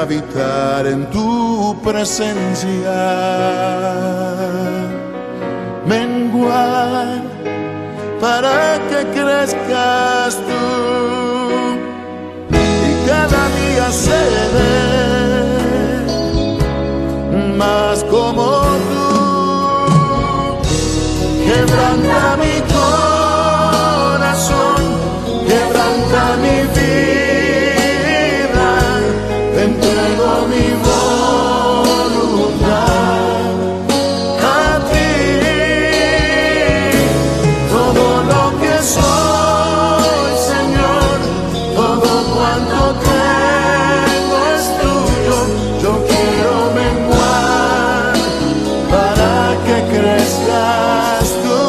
habitar en tu presencia, menguar para que crezcas tú y cada día seré más como tú. Quebranta mi corazón, quebranta mi vida, te entrego mi voluntad a ti. Todo lo que soy, Señor, todo cuanto tengo es tuyo. Yo quiero menguar para que crezcas tú.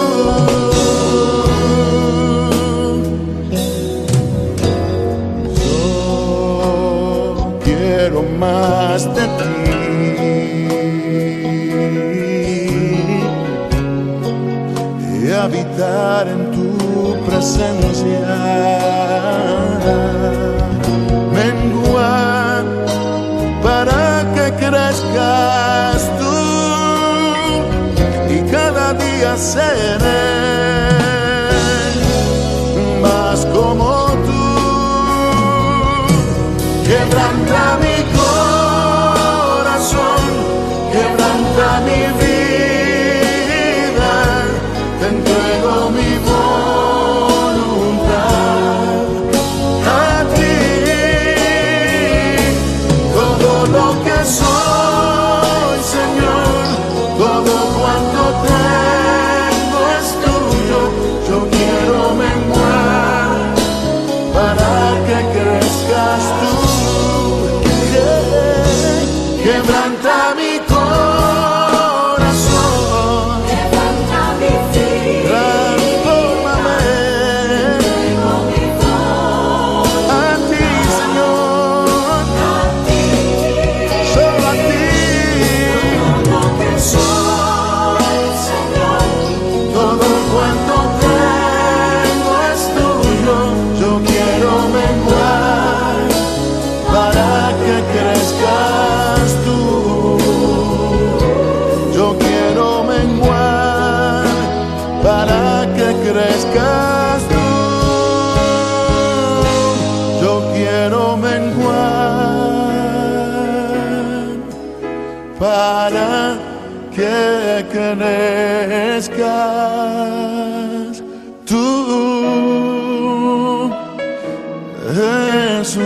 Yo quiero más de ti y habitar en tu presencia, menguar para que crezcas tú y cada día seré más como tú. Quebranta mi corazón, quebranta mi vida, te entrego mi voluntad a ti. Todo lo que soy, Señor, todo cuanto tengo es tuyo. Yo quiero menguar para que crezcas tú. Quebranta mi corazón, Quebranta mi vida, transfórmame entrego mi voz a ti, Señor, a ti. solo a ti. Todo lo que soy, Señor, Todo cuanto tengo es tuyo. Yo quiero menguar para que crezcas tú. Yo quiero menguar para que crezcas tú. Yo quiero menguar para que crezcas tú, Jesús.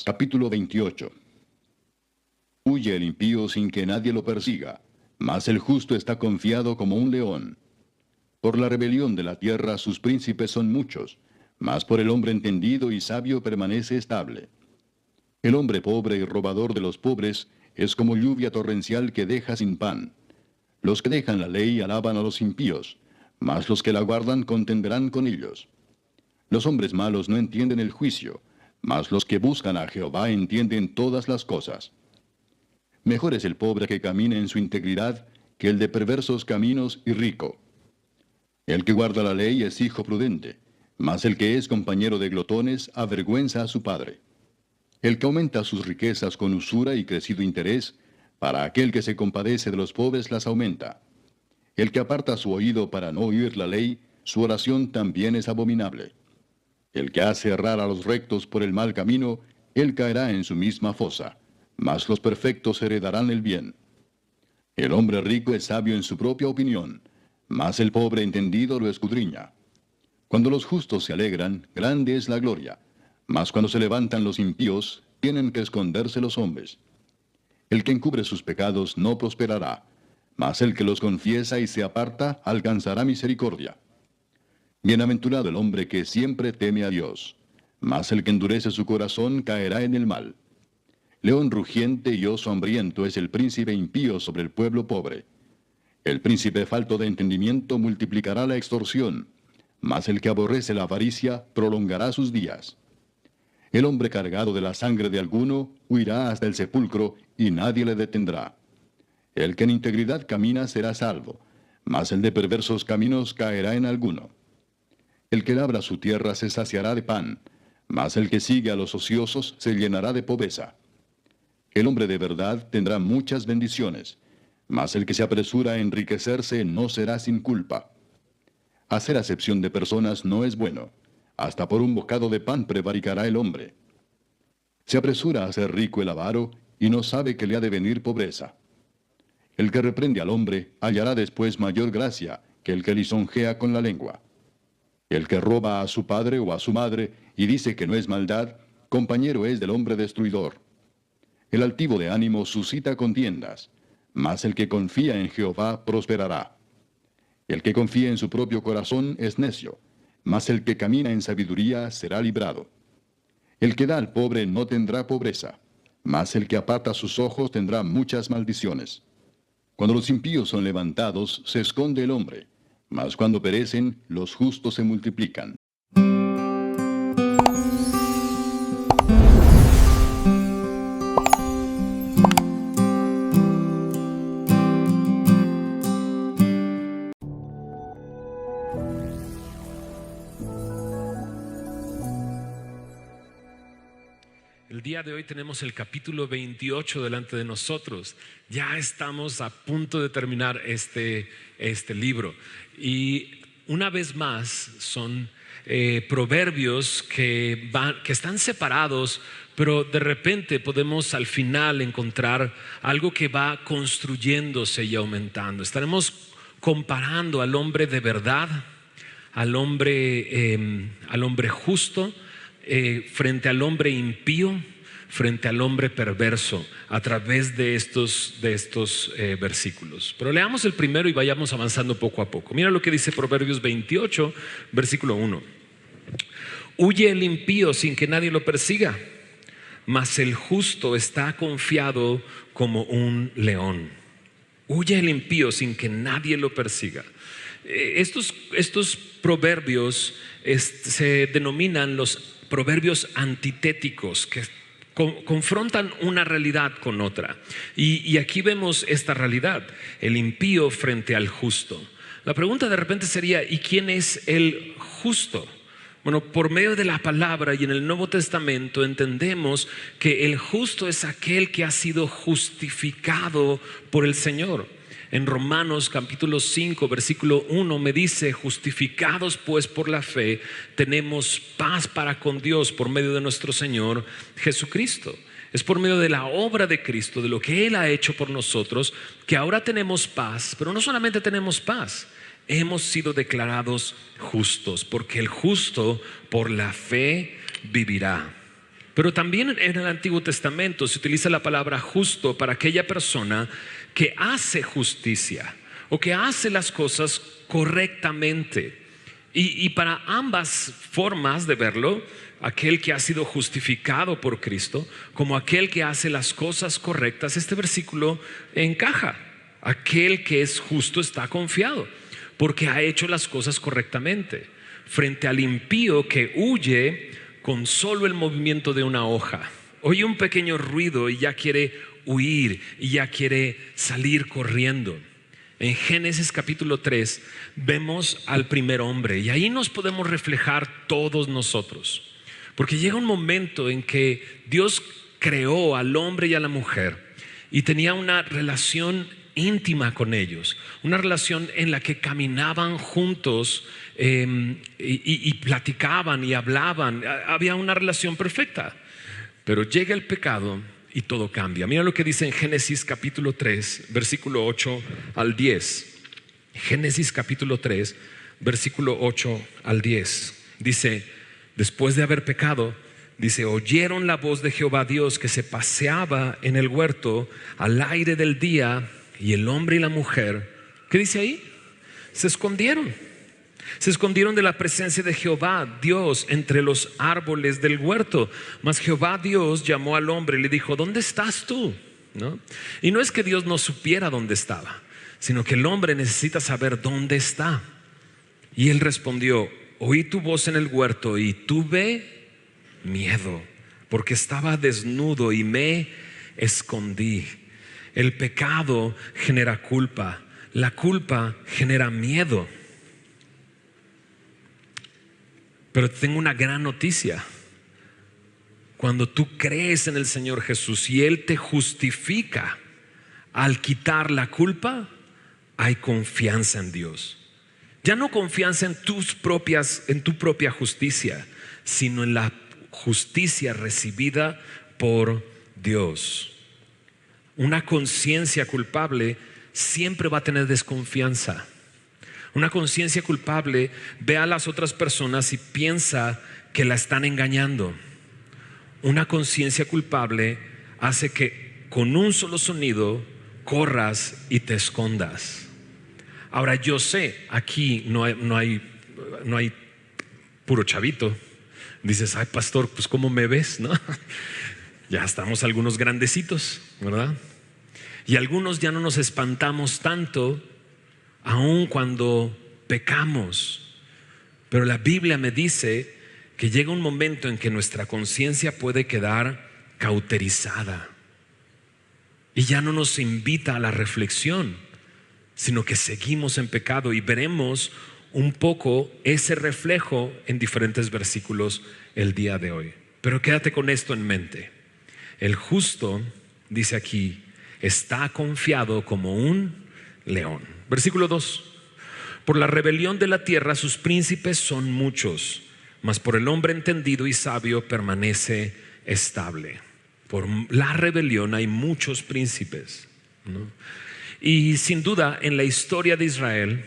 Capítulo 28. Huye el impío sin que nadie lo persiga, mas el justo está confiado como un león. Por la rebelión de la tierra sus príncipes son muchos, mas por el hombre entendido y sabio permanece estable. El hombre pobre y robador de los pobres es como lluvia torrencial que deja sin pan. Los que dejan la ley alaban a los impíos, mas los que la guardan contenderán con ellos. Los hombres malos no entienden el juicio, mas los que buscan a Jehová entienden todas las cosas. Mejor es el pobre que camina en su integridad que el de perversos caminos y rico. El que guarda la ley es hijo prudente, mas el que es compañero de glotones avergüenza a su padre. El que aumenta sus riquezas con usura y crecido interés, para aquel que se compadece de los pobres las aumenta. El que aparta su oído para no oír la ley, su oración también es abominable. El que hace errar a los rectos por el mal camino, él caerá en su misma fosa, mas los perfectos heredarán el bien. El hombre rico es sabio en su propia opinión, mas el pobre entendido lo escudriña. Cuando los justos se alegran, grande es la gloria, mas cuando se levantan los impíos, tienen que esconderse los hombres. El que encubre sus pecados no prosperará, mas el que los confiesa y se aparta alcanzará misericordia. Bienaventurado el hombre que siempre teme a Dios, mas el que endurece su corazón caerá en el mal. León rugiente y oso hambriento es el príncipe impío sobre el pueblo pobre. El príncipe falto de entendimiento multiplicará la extorsión, mas el que aborrece la avaricia prolongará sus días. El hombre cargado de la sangre de alguno huirá hasta el sepulcro y nadie le detendrá. El que en integridad camina será salvo, mas el de perversos caminos caerá en alguno. El que labra su tierra se saciará de pan, mas el que sigue a los ociosos se llenará de pobreza. El hombre de verdad tendrá muchas bendiciones, mas el que se apresura a enriquecerse no será sin culpa. Hacer acepción de personas no es bueno, hasta por un bocado de pan prevaricará el hombre. Se apresura a ser rico el avaro y no sabe que le ha de venir pobreza. El que reprende al hombre hallará después mayor gracia que el que lisonjea con la lengua. El que roba a su padre o a su madre y dice que no es maldad, compañero es del hombre destruidor. El altivo de ánimo suscita contiendas, mas el que confía en Jehová prosperará. El que confía en su propio corazón es necio, mas el que camina en sabiduría será librado. El que da al pobre no tendrá pobreza, mas el que aparta sus ojos tendrá muchas maldiciones. Cuando los impíos son levantados, se esconde el hombre, mas cuando perecen, los justos se multiplican. El día de hoy tenemos el capítulo 28 delante de nosotros. Ya estamos a punto de terminar este libro. Y una vez más son proverbios que están separados, pero de repente podemos al final encontrar algo que va construyéndose y aumentando. Estaremos comparando al hombre de verdad, al hombre justo, frente al hombre impío, frente al hombre perverso, a través de estos versículos. Pero leamos el primero y vayamos avanzando poco a poco. Mira lo que dice Proverbios 28, versículo 1. Huye el impío sin que nadie lo persiga, mas el justo está confiado como un león. Huye el impío sin que nadie lo persiga. Estos proverbios se denominan los proverbios antitéticos, que confrontan una realidad con otra. Y aquí vemos esta realidad, el impío frente al justo. La pregunta de repente sería, ¿y quién es el justo? Bueno, por medio de la palabra y en el Nuevo Testamento entendemos que el justo es aquel que ha sido justificado por el Señor. En Romanos capítulo 5 versículo 1 me dice: justificados pues por la fe tenemos paz para con Dios por medio de nuestro Señor Jesucristo. Es por medio de la obra de Cristo, de lo que Él ha hecho por nosotros, que ahora tenemos paz. Pero no solamente tenemos paz, hemos sido declarados justos, porque el justo por la fe vivirá. Pero también en el Antiguo Testamento se utiliza la palabra justo para aquella persona que hace justicia o que hace las cosas correctamente. Y para ambas formas de verlo, aquel que ha sido justificado por Cristo como aquel que hace las cosas correctas, este versículo encaja. Aquel que es justo está confiado porque ha hecho las cosas correctamente, frente al impío que huye con solo el movimiento de una hoja. Oye un pequeño ruido y ya quiere huir y ya quiere salir corriendo. En Génesis capítulo 3 vemos al primer hombre y ahí nos podemos reflejar todos nosotros, porque llega un momento en que Dios creó al hombre y a la mujer y tenía una relación íntima con ellos, una relación en la que caminaban juntos y platicaban y hablaban. Había una relación perfecta, pero llega el pecado y todo cambia. Mira lo que dice en Génesis capítulo 3 versículo 8 al 10. Génesis capítulo 3 versículo 8 al 10 dice: después de haber pecado, dice, oyeron la voz de Jehová Dios que se paseaba en el huerto al aire del día, y el hombre y la mujer, ¿qué dice ahí? Se escondieron. Se escondieron de la presencia de Jehová Dios entre los árboles del huerto. Mas Jehová Dios llamó al hombre y le dijo: ¿dónde estás tú? ¿No? Y no es que Dios no supiera dónde estaba, sino que el hombre necesita saber dónde está. Y él respondió: oí tu voz en el huerto y tuve miedo, porque estaba desnudo y me escondí. El pecado genera culpa, la culpa genera miedo. Pero tengo una gran noticia. Cuando tú crees en el Señor Jesús y Él te justifica al quitar la culpa, hay confianza en Dios. Ya no confianza en tu propia justicia, sino en la justicia recibida por Dios. Una conciencia culpable siempre va a tener desconfianza. Una conciencia culpable ve a las otras personas y piensa que la están engañando. Una conciencia culpable hace que con un solo sonido corras y te escondas. Ahora yo sé, aquí no hay puro chavito. Dices: ay, pastor, pues ¿cómo me ves? ¿No? Ya estamos algunos grandecitos, ¿verdad? Y algunos ya no nos espantamos tanto, aun cuando pecamos. Pero la Biblia me dice que llega un momento en que nuestra conciencia puede quedar cauterizada y ya no nos invita a la reflexión, sino que seguimos en pecado. Y veremos un poco ese reflejo en diferentes versículos el día de hoy. Pero quédate con esto en mente. El justo, dice aquí, está confiado como un león. Versículo 2: por la rebelión de la tierra sus príncipes son muchos, mas por el hombre entendido y sabio permanece estable. Por la rebelión hay muchos príncipes, ¿no? Y sin duda en la historia de Israel,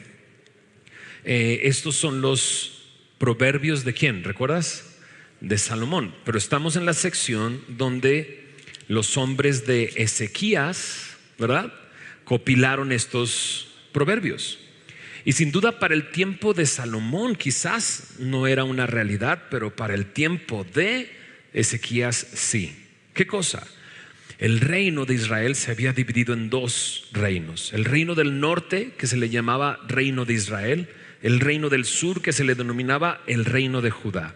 estos son los proverbios de ¿quién? ¿Recuerdas? De Salomón. Pero estamos en la sección donde los hombres de Ezequías, ¿verdad?, compilaron estos proverbios. Y sin duda para el tiempo de Salomón quizás no era una realidad, pero para el tiempo de Ezequías sí. ¿Qué cosa? El reino de Israel se había dividido en dos reinos: el reino del norte, que se le llamaba reino de Israel; el reino del sur, que se le denominaba el reino de Judá.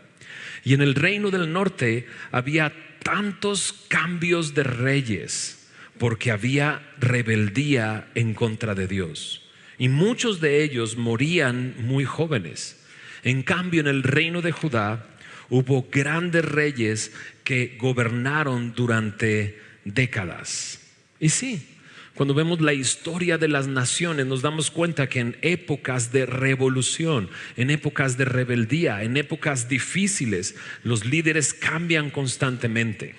Y en el reino del norte había tantos cambios de reyes porque había rebeldía en contra de Dios, y muchos de ellos morían muy jóvenes. En cambio, en el reino de Judá hubo grandes reyes que gobernaron durante décadas. Y sí, cuando vemos la historia de las naciones nos damos cuenta que en épocas de revolución, en épocas de rebeldía, en épocas difíciles, los líderes cambian constantemente.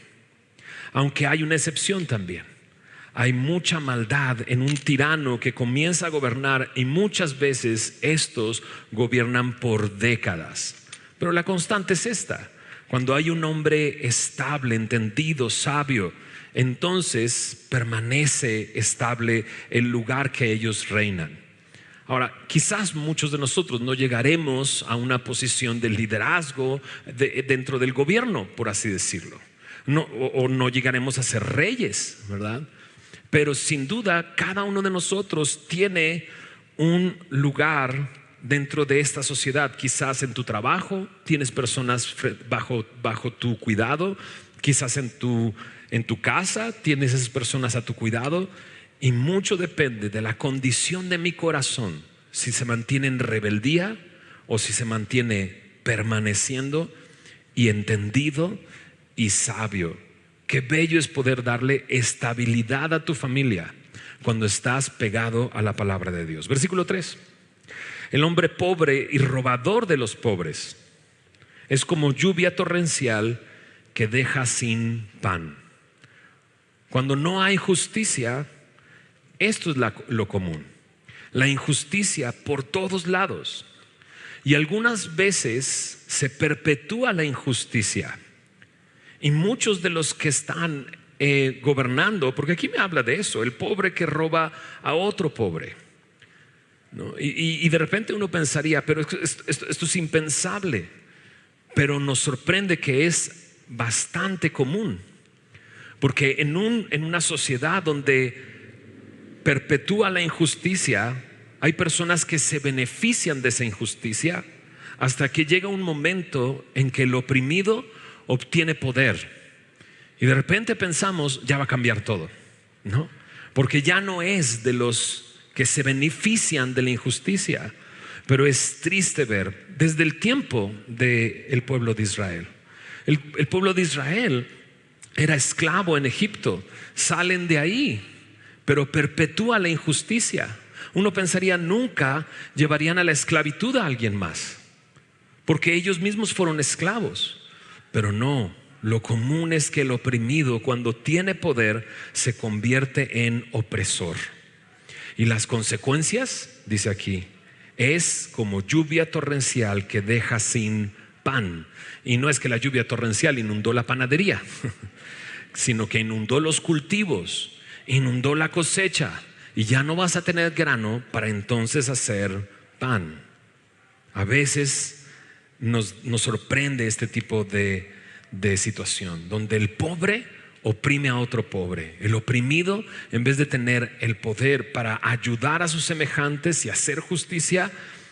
Aunque hay una excepción también. Hay mucha maldad en un tirano que comienza a gobernar, y muchas veces estos gobiernan por décadas. Pero la constante es esta: cuando hay un hombre estable, entendido, sabio, entonces permanece estable el lugar que ellos reinan. Ahora, quizás muchos de nosotros no llegaremos a una posición de liderazgo dentro del gobierno, por así decirlo, o no llegaremos a ser reyes, ¿verdad? Pero sin duda cada uno de nosotros tiene un lugar dentro de esta sociedad. Quizás en tu trabajo tienes personas bajo tu cuidado, quizás en tu casa tienes esas personas a tu cuidado, y mucho depende de la condición de mi corazón, si se mantiene en rebeldía o si se mantiene permaneciendo y entendido y sabio. Qué bello es poder darle estabilidad a tu familia cuando estás pegado a la palabra de Dios. Versículo 3: el hombre pobre y robador de los pobres es como lluvia torrencial que deja sin pan. Cuando no hay justicia, esto es lo común: la injusticia por todos lados. Y algunas veces se perpetúa la injusticia. Y muchos de los que están gobernando, porque aquí me habla de eso, el pobre que roba a otro pobre. ¿no? Y de repente uno pensaría, pero esto es impensable, pero nos sorprende que es bastante común, porque en una sociedad donde perpetúa la injusticia, hay personas que se benefician de esa injusticia hasta que llega un momento en que el oprimido obtiene poder y de repente pensamos ya va a cambiar todo, ¿no? Porque ya no es de los que se benefician de la injusticia. Pero es triste ver desde el tiempo del pueblo de Israel. El pueblo de Israel era esclavo en Egipto, salen de ahí, pero perpetúa la injusticia. Uno pensaría nunca llevarían a la esclavitud a alguien más, porque ellos mismos fueron esclavos. Pero no, lo común es que el oprimido, cuando tiene poder, se convierte en opresor. Y las consecuencias, dice aquí, es como lluvia torrencial que deja sin pan. Y no es que la lluvia torrencial inundó la panadería, sino que inundó los cultivos, inundó la cosecha, y ya no vas a tener grano para entonces hacer pan. A veces nos sorprende este tipo de situación, donde el pobre oprime a otro pobre. El oprimido, en vez de tener el poder para ayudar a sus semejantes y hacer justicia,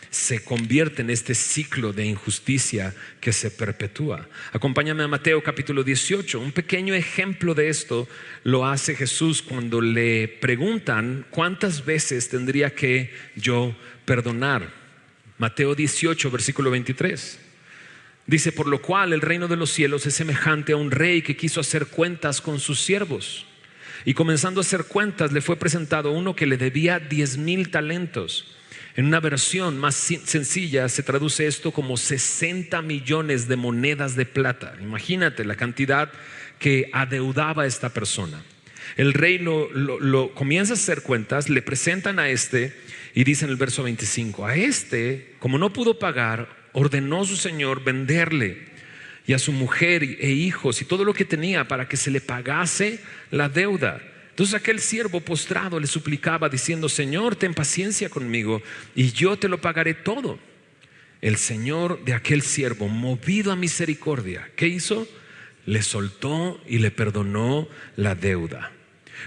se convierte en este ciclo de injusticia que se perpetúa. Acompáñame a Mateo capítulo 18. Un pequeño ejemplo de esto lo hace Jesús cuando le preguntan ¿cuántas veces tendría que yo perdonar? Mateo 18 versículo 23. Dice: por lo cual el reino de los cielos es semejante a un rey que quiso hacer cuentas con sus siervos. Y comenzando a hacer cuentas, le fue presentado uno que le debía 10,000 talentos. En una versión más sencilla se traduce esto como 60 millones de monedas de plata. Imagínate la cantidad que adeudaba esta persona. El rey lo comienza a hacer cuentas, le presentan a este y dice en el verso 25: a este, como no pudo pagar, ordenó su señor venderle y a su mujer e hijos y todo lo que tenía para que se le pagase la deuda. Entonces aquel siervo postrado le suplicaba diciendo: Señor, ten paciencia conmigo y yo te lo pagaré todo. El señor de aquel siervo, movido a misericordia, ¿qué hizo? Le soltó y le perdonó la deuda.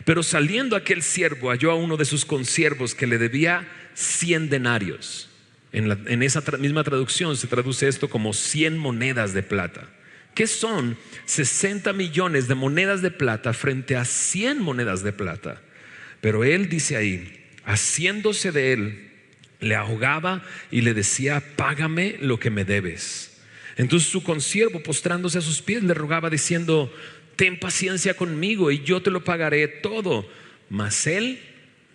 Pero saliendo aquel siervo halló a uno de sus consiervos que le debía 100 denarios. En esa misma traducción se traduce esto como 100 monedas de plata. ¿Qué son 60 millones de monedas de plata frente a 100 monedas de plata? Pero él dice ahí, haciéndose de él, le ahogaba y le decía: págame lo que me debes. Entonces su consiervo, postrándose a sus pies, le rogaba diciendo: ten paciencia conmigo y yo te lo pagaré todo. Mas él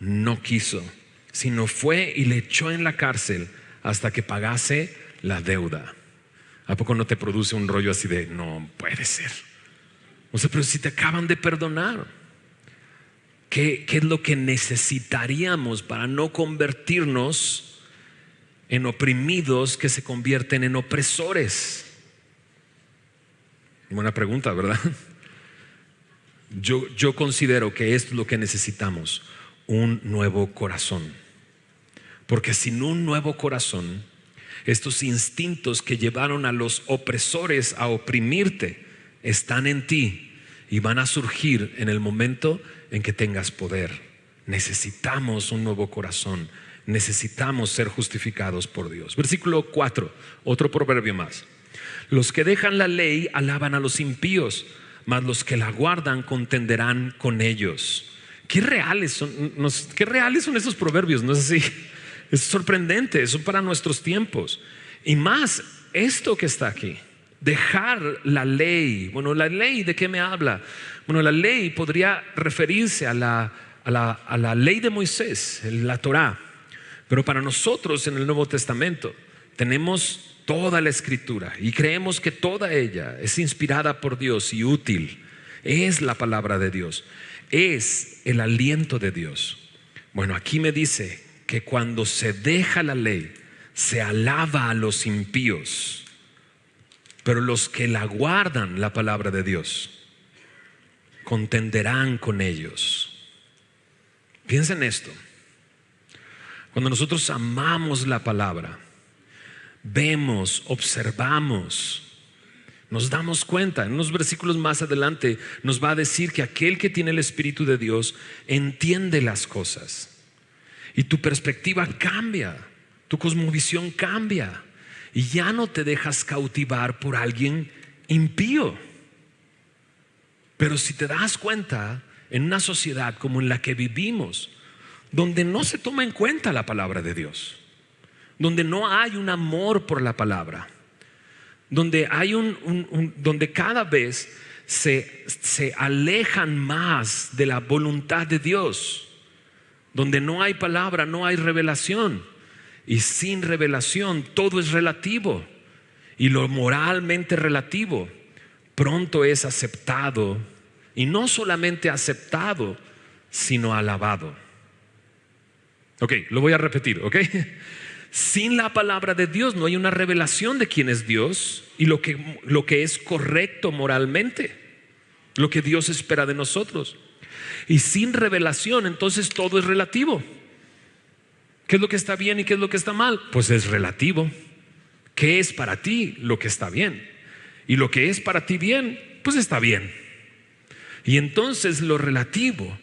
no quiso, sino fue y le echó en la cárcel hasta que pagase la deuda. ¿A poco no te produce un rollo así de no puede ser? O sea, pero si te acaban de perdonar, ¿qué es lo que necesitaríamos para no convertirnos en oprimidos que se convierten en opresores? Buena pregunta, ¿verdad? Yo considero que esto es lo que necesitamos: un nuevo corazón. Porque sin un nuevo corazón, estos instintos que llevaron a los opresores a oprimirte están en ti y van a surgir en el momento en que tengas poder. Necesitamos un nuevo corazón. Necesitamos ser justificados por Dios. Versículo 4, otro proverbio más. Los que dejan la ley alaban a los impíos, mas los que la guardan contenderán con ellos. Qué reales son esos proverbios, ¿no es así? Es sorprendente, eso para nuestros tiempos. Y más esto que está aquí, dejar la ley. Bueno, ¿la ley de qué me habla? Bueno, la ley podría referirse a la ley de Moisés, la Torá. Pero para nosotros en el Nuevo Testamento tenemos toda la escritura y creemos que toda ella es inspirada por Dios y útil. Es la palabra de Dios, es el aliento de Dios. Bueno, aquí me dice que cuando se deja la ley, se alaba a los impíos, pero los que la guardan, la palabra de Dios, contenderán con ellos. Piensa en esto. Cuando nosotros amamos la palabra, vemos, observamos, nos damos cuenta. En unos versículos más adelante nos va a decir que aquel que tiene el Espíritu de Dios entiende las cosas. Y tu perspectiva cambia, tu cosmovisión cambia. Y ya no te dejas cautivar por alguien impío. Pero si te das cuenta, en una sociedad como en la que vivimos, donde no se toma en cuenta la palabra de Dios, donde no hay un amor por la palabra, donde hay donde cada vez se alejan más de la voluntad de Dios, donde no hay palabra, no hay revelación, y sin revelación todo es relativo, y lo moralmente relativo pronto es aceptado, y no solamente aceptado, sino alabado. Ok, lo voy a repetir, ok. Sin la palabra de Dios no hay una revelación de quién es Dios y lo que es correcto moralmente, lo que Dios espera de nosotros. Y sin revelación, entonces todo es relativo. ¿Qué es lo que está bien y qué es lo que está mal? Pues es relativo. ¿Qué es para ti lo que está bien? Y lo que es para ti bien, pues está bien. Y entonces lo relativo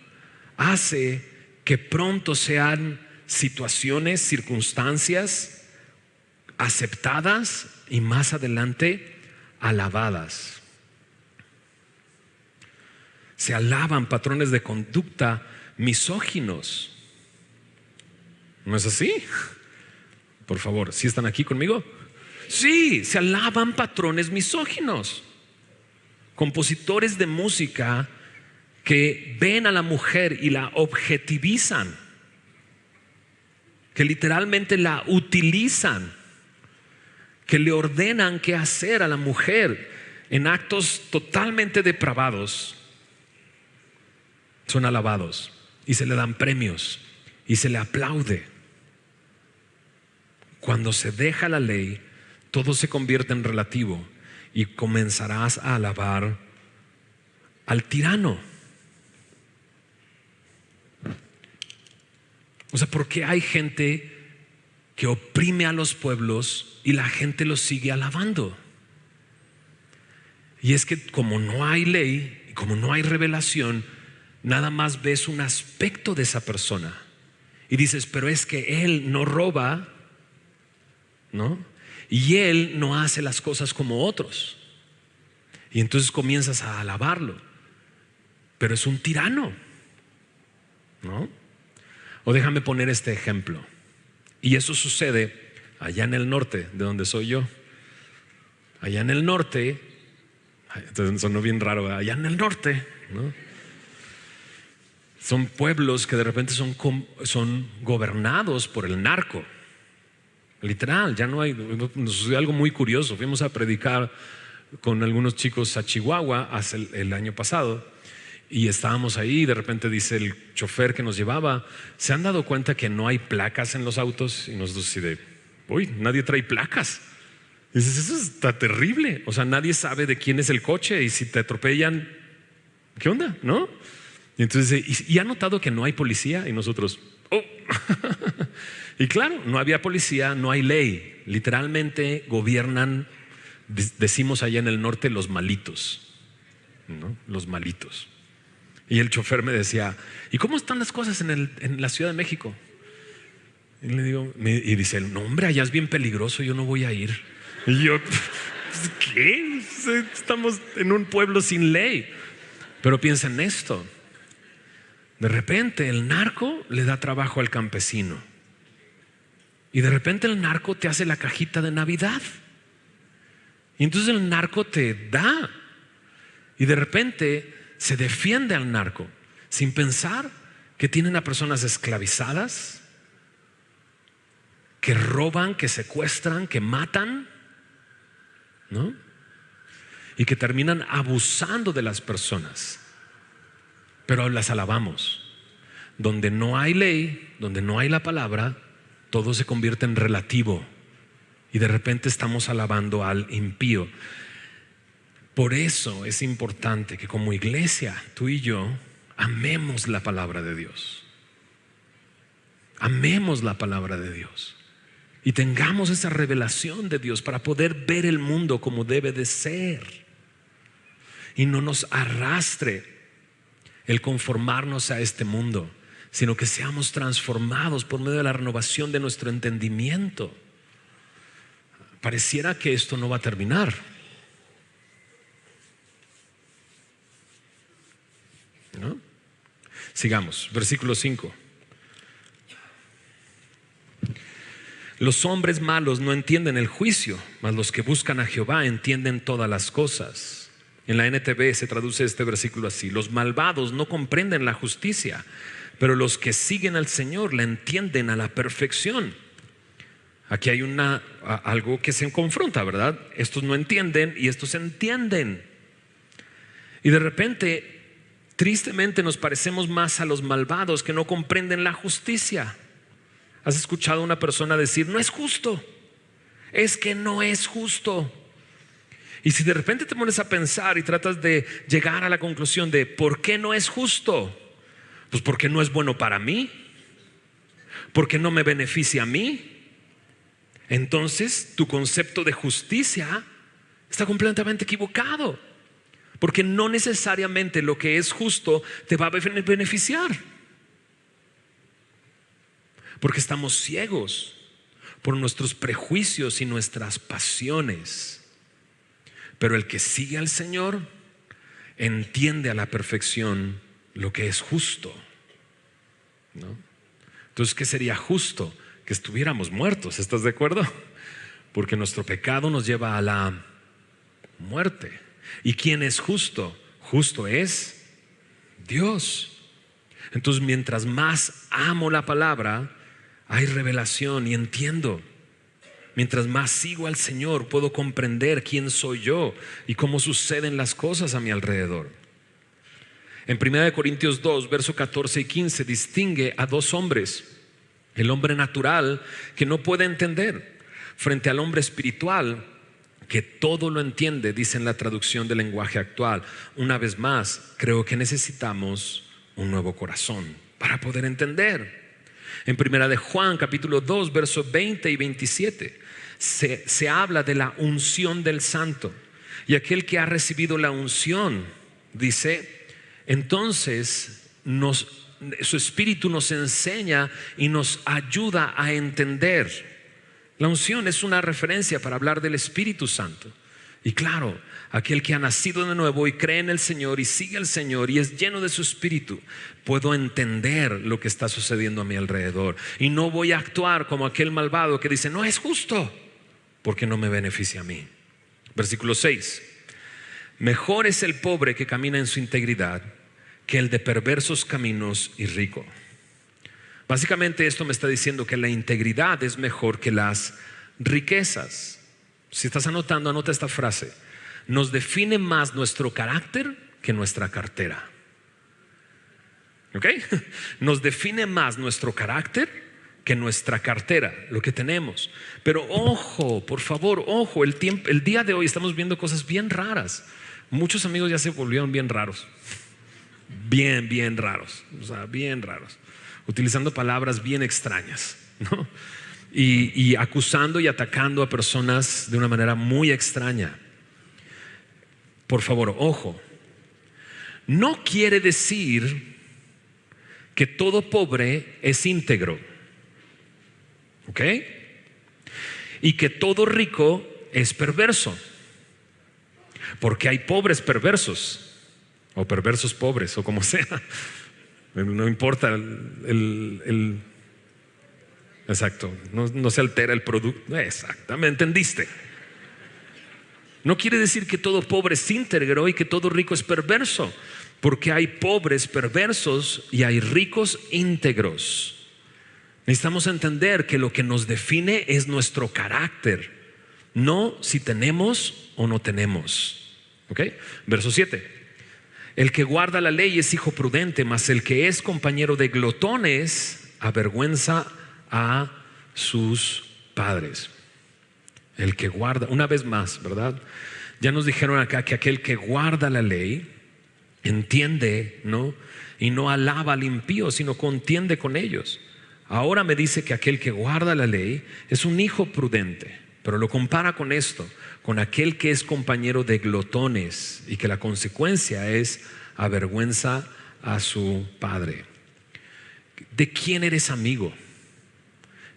hace que pronto sean situaciones, circunstancias aceptadas y más adelante alabadas. Se alaban patrones de conducta misóginos. ¿No es así? Por favor, ¿sí están aquí conmigo? Sí, se alaban patrones misóginos. Compositores de música que ven a la mujer y la objetivizan, que literalmente la utilizan, que le ordenan qué hacer a la mujer en actos totalmente depravados, son alabados y se le dan premios y se le aplaude. Cuando se deja la ley, todo se convierte en relativo y comenzarás a alabar al tirano. O sea, ¿por qué hay gente que oprime a los pueblos y la gente los sigue alabando? Y es que como no hay ley y como no hay revelación, nada más ves un aspecto de esa persona y dices, pero es que él no roba, ¿no? Y él no hace las cosas como otros. Y entonces comienzas a alabarlo, pero es un tirano, ¿no? O déjame poner este ejemplo. Y eso sucede allá en el norte, de donde soy yo. Allá en el norte, entonces sonó bien raro, ¿verdad? Allá en el norte, ¿no? Son pueblos que de repente son gobernados por el narco. Literal, ya no hay. Nos sucedió algo muy curioso. Fuimos a predicar con algunos chicos a Chihuahua hace el año pasado. Y estábamos ahí y de repente dice el chofer que nos llevaba, ¿se han dado cuenta que no hay placas en los autos? Y nosotros así de, uy, nadie trae placas. Y dices, eso está terrible. O sea, nadie sabe de quién es el coche y si te atropellan, ¿qué onda? ¿No? Y entonces dice, ¿y ha notado que no hay policía? Y nosotros, oh. Y claro, no había policía, no hay ley. Literalmente gobiernan, decimos allá en el norte, los malitos, ¿no? Los malitos. Y el chofer me decía, ¿y cómo están las cosas en la Ciudad de México? Y le digo, y dice, no hombre, allá es bien peligroso, yo no voy a ir. Y yo, ¿qué? Estamos en un pueblo sin ley. Pero piensa en esto. De repente el narco le da trabajo al campesino. Y de repente el narco te hace la cajita de Navidad. Y entonces el narco te da. Y de repente se defiende al narco sin pensar que tienen a personas esclavizadas, que roban, que secuestran, que matan, ¿no? Y que terminan abusando de las personas. Pero las alabamos. Donde no hay ley, donde no hay la palabra, todo se convierte en relativo. Y de repente estamos alabando al impío. Por eso es importante que como iglesia, tú y yo, amemos la palabra de Dios. Amemos la palabra de Dios y tengamos esa revelación de Dios para poder ver el mundo como debe de ser. Y no nos arrastre el conformarnos a este mundo, sino que seamos transformados por medio de la renovación de nuestro entendimiento. Pareciera que esto no va a terminar. ¿No? Sigamos, versículo 5. Los hombres malos no entienden el juicio, mas los que buscan a Jehová entienden todas las cosas. En la NTV se traduce este versículo así: los malvados no comprenden la justicia, pero los que siguen al Señor la entienden a la perfección. Aquí hay algo que se confronta, ¿verdad? Estos no entienden y estos entienden. Y de repente, tristemente, nos parecemos más a los malvados que no comprenden la justicia. ¿Has escuchado a una persona decir: no es justo? Es que no es justo. Y si de repente te pones a pensar y tratas de llegar a la conclusión de ¿por qué no es justo? Pues porque no es bueno para mí, porque no me beneficia a mí. Entonces tu concepto de justicia está completamente equivocado, porque no necesariamente lo que es justo te va a beneficiar, porque estamos ciegos por nuestros prejuicios y nuestras pasiones. Pero el que sigue al Señor entiende a la perfección lo que es justo, ¿no? Entonces, ¿qué sería justo? Que estuviéramos muertos, ¿estás de acuerdo? Porque nuestro pecado nos lleva a la muerte. ¿Y quién es justo? Justo es Dios. Entonces, mientras más amo la palabra, hay revelación y entiendo. Mientras más sigo al Señor, puedo comprender quién soy yo y cómo suceden las cosas a mi alrededor. En 1 Corintios 2, versos 14 y 15, distingue a dos hombres: el hombre natural, que no puede entender, frente al hombre espiritual, que todo lo entiende, dice en la traducción del lenguaje actual. Una vez más, creo que necesitamos un nuevo corazón para poder entender. En 1 de Juan, capítulo 2, versos 20 y 27, se habla de la unción del santo. Y aquel que ha recibido la unción, dice, entonces su espíritu nos enseña y nos ayuda a entender. La unción es una referencia para hablar del Espíritu Santo. Y claro, aquel que ha nacido de nuevo y cree en el Señor y sigue al Señor y es lleno de su Espíritu, puedo entender lo que está sucediendo a mi alrededor. Y no voy a actuar como aquel malvado que dice: no es justo, porque no me beneficia a mí. Versículo 6. Mejor es el pobre que camina en su integridad que el de perversos caminos y rico. Básicamente esto me está diciendo que la integridad es mejor que las riquezas. Si estás anotando, anota esta frase: nos define más nuestro carácter que nuestra cartera. ¿Ok? Nos define más nuestro carácter que nuestra cartera, lo que tenemos. Pero ojo, por favor, ojo, el día de hoy estamos viendo cosas bien raras. Muchos amigos ya se volvieron bien raros. Bien raros. O sea, bien raros. Utilizando palabras bien extrañas, ¿no? Y acusando y atacando a personas de una manera muy extraña. Por favor, ojo. No quiere decir que todo pobre es íntegro, ¿ok? Y que todo rico es perverso, porque hay pobres perversos o perversos pobres o como sea. No importa exacto, no se altera el producto. Exactamente, ¿entendiste? No quiere decir que todo pobre es íntegro y que todo rico es perverso, porque hay pobres perversos y hay ricos íntegros. Necesitamos entender que lo que nos define es nuestro carácter, no si tenemos o no tenemos. ¿Ok? Verso 7. El que guarda la ley es hijo prudente, mas el que es compañero de glotones avergüenza a sus padres. El que guarda, una vez más, ¿verdad? Ya nos dijeron acá que aquel que guarda la ley entiende, ¿no? Y no alaba al impío, sino contiende con ellos. Ahora me dice que aquel que guarda la ley es un hijo prudente, pero lo compara con esto, con aquel que es compañero de glotones y que la consecuencia es avergüenza a su padre. ¿De quién eres amigo?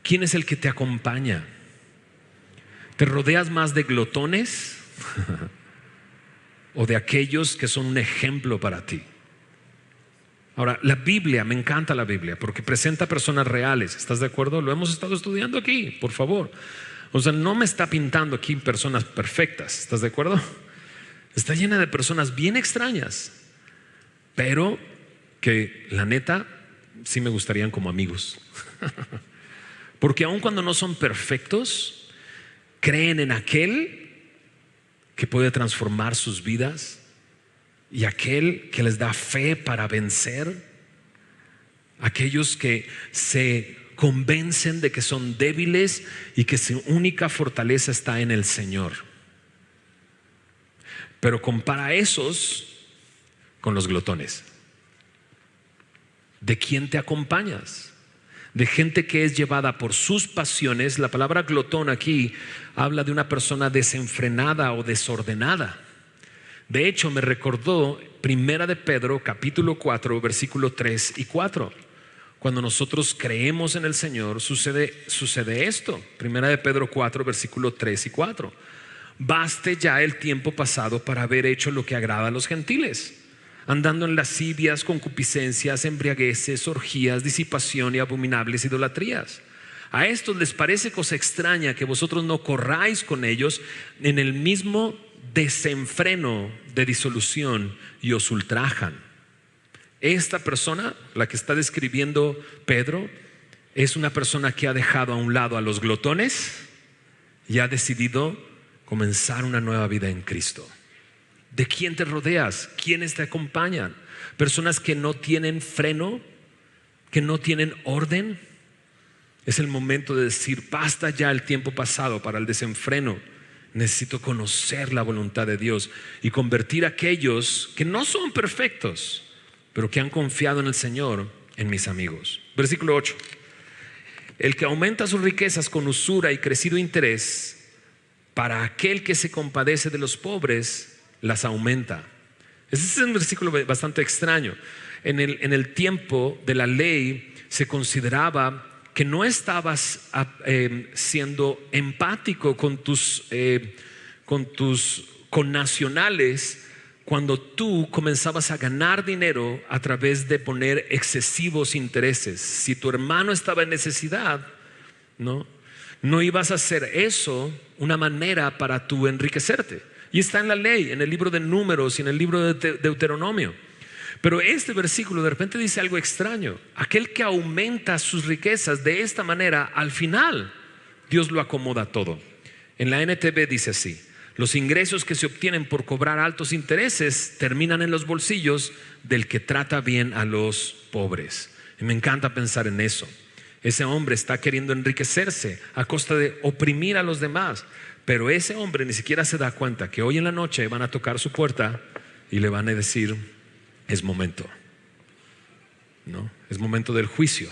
¿Quién es el que te acompaña? ¿Te rodeas más de glotones o de aquellos que son un ejemplo para ti? Ahora, la Biblia, me encanta la Biblia porque presenta personas reales. ¿Estás de acuerdo? Lo hemos estado estudiando aquí, por favor. O sea, no me está pintando aquí personas perfectas. ¿Estás de acuerdo? Está llena de personas bien extrañas, pero que la neta sí me gustarían como amigos. Porque aun cuando no son perfectos, creen en aquel que puede transformar sus vidas y aquel que les da fe para vencer. Aquellos que se convencen de que son débiles y que su única fortaleza está en el Señor. Pero compara a esos con los glotones. ¿De quién te acompañas? De gente que es llevada por sus pasiones. La palabra glotón aquí habla de una persona desenfrenada o desordenada. De hecho, me recordó Primera de Pedro, capítulo 4, versículo 3 y 4. Cuando nosotros creemos en el Señor, sucede esto. Primera de Pedro 4, versículo 3 y 4. Baste ya el tiempo pasado para haber hecho lo que agrada a los gentiles, andando en lascivias, concupiscencias, embriagueces, orgías, disipación y abominables idolatrías. A estos les parece cosa extraña que vosotros no corráis con ellos en el mismo desenfreno de disolución y os ultrajan. Esta persona, la que está describiendo Pedro, es una persona que ha dejado a un lado a los glotones y ha decidido comenzar una nueva vida en Cristo. ¿De quién te rodeas? ¿Quiénes te acompañan? Personas que no tienen freno, que no tienen orden. Es el momento de decir, basta ya el tiempo pasado para el desenfreno. Necesito conocer la voluntad de Dios y convertir a aquellos que no son perfectos, pero que han confiado en el Señor, en mis amigos. Versículo 8. El que aumenta sus riquezas con usura y crecido interés, para aquel que se compadece de los pobres, las aumenta. Ese es un versículo bastante extraño. En el tiempo de la ley se consideraba que no estabas siendo empático con tus connacionales cuando tú comenzabas a ganar dinero a través de poner excesivos intereses. Si tu hermano estaba en necesidad, no ibas a hacer eso una manera para tú enriquecerte. Y está en la ley, en el libro de Números y en el libro de Deuteronomio. Pero este versículo de repente dice algo extraño. Aquel que aumenta sus riquezas de esta manera, al final Dios lo acomoda todo. En la NTV dice así: los ingresos que se obtienen por cobrar altos intereses terminan en los bolsillos del que trata bien a los pobres. Y me encanta pensar en eso. Ese hombre está queriendo enriquecerse a costa de oprimir a los demás, pero ese hombre ni siquiera se da cuenta que hoy en la noche van a tocar su puerta y le van a decir: es momento, es momento del juicio.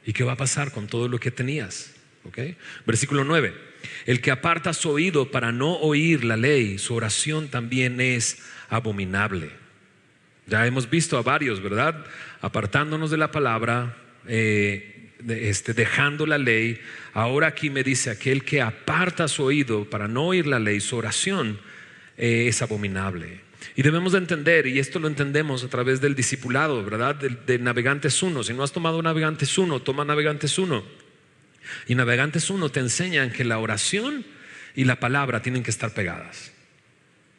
¿Y qué va a pasar con todo lo que tenías? ¿Okay? Versículo 9. El que aparta su oído para no oír la ley, su oración también es abominable. Ya hemos visto a varios, ¿verdad? Apartándonos de la palabra, dejando la ley. Ahora aquí me dice: aquel que aparta su oído para no oír la ley, su oración es abominable. Y debemos de entender, y esto lo entendemos a través del discipulado, ¿verdad? De Navegantes 1. Si no has tomado Navegantes 1, toma Navegantes 1. Y Navegantes 1 te enseñan que la oración y la palabra tienen que estar pegadas.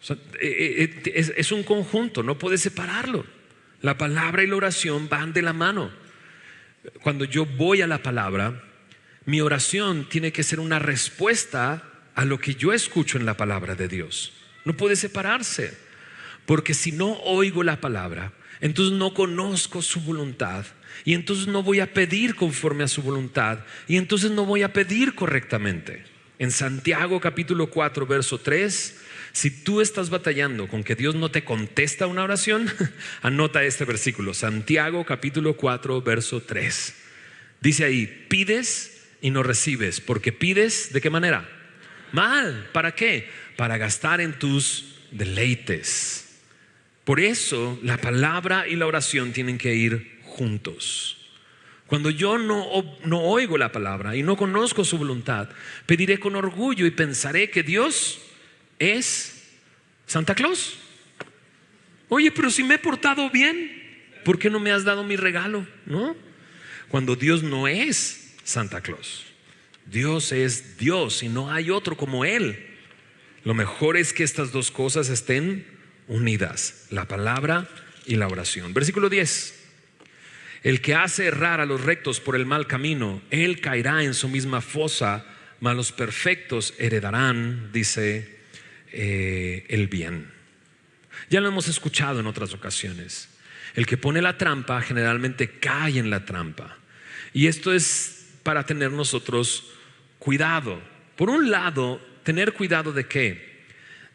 O sea, es un conjunto, no puedes separarlo. La palabra y la oración van de la mano. Cuando yo voy a la palabra, mi oración tiene que ser una respuesta a lo que yo escucho en la palabra de Dios. No puede separarse, porque si no oigo la palabra, entonces no conozco su voluntad, y entonces no voy a pedir conforme a su voluntad, y entonces no voy a pedir correctamente. En Santiago capítulo 4 verso 3, si tú estás batallando con que Dios no te contesta una oración, anota este versículo, Santiago capítulo 4 verso 3. Dice ahí, pides y no recibes, porque pides, ¿de qué manera? Mal. ¿Para qué? Para gastar en tus deleites. Por eso la palabra y la oración tienen que ir juntos. Cuando yo no oigo la palabra y no conozco su voluntad, pediré con orgullo y pensaré que Dios es Santa Claus. Oye, pero si me he portado bien, ¿por qué no me has dado mi regalo? ¿No? Cuando Dios no es Santa Claus, Dios es Dios y no hay otro como Él. Lo mejor es que estas dos cosas estén unidas, la palabra y la oración. Versículo 10. El que hace errar a los rectos por el mal camino, él caerá en su misma fosa, mas los perfectos heredarán, dice, el bien. Ya lo hemos escuchado en otras ocasiones. El que pone la trampa generalmente cae en la trampa. Y esto es para tener nosotros cuidado. Por un lado, tener cuidado de ¿qué?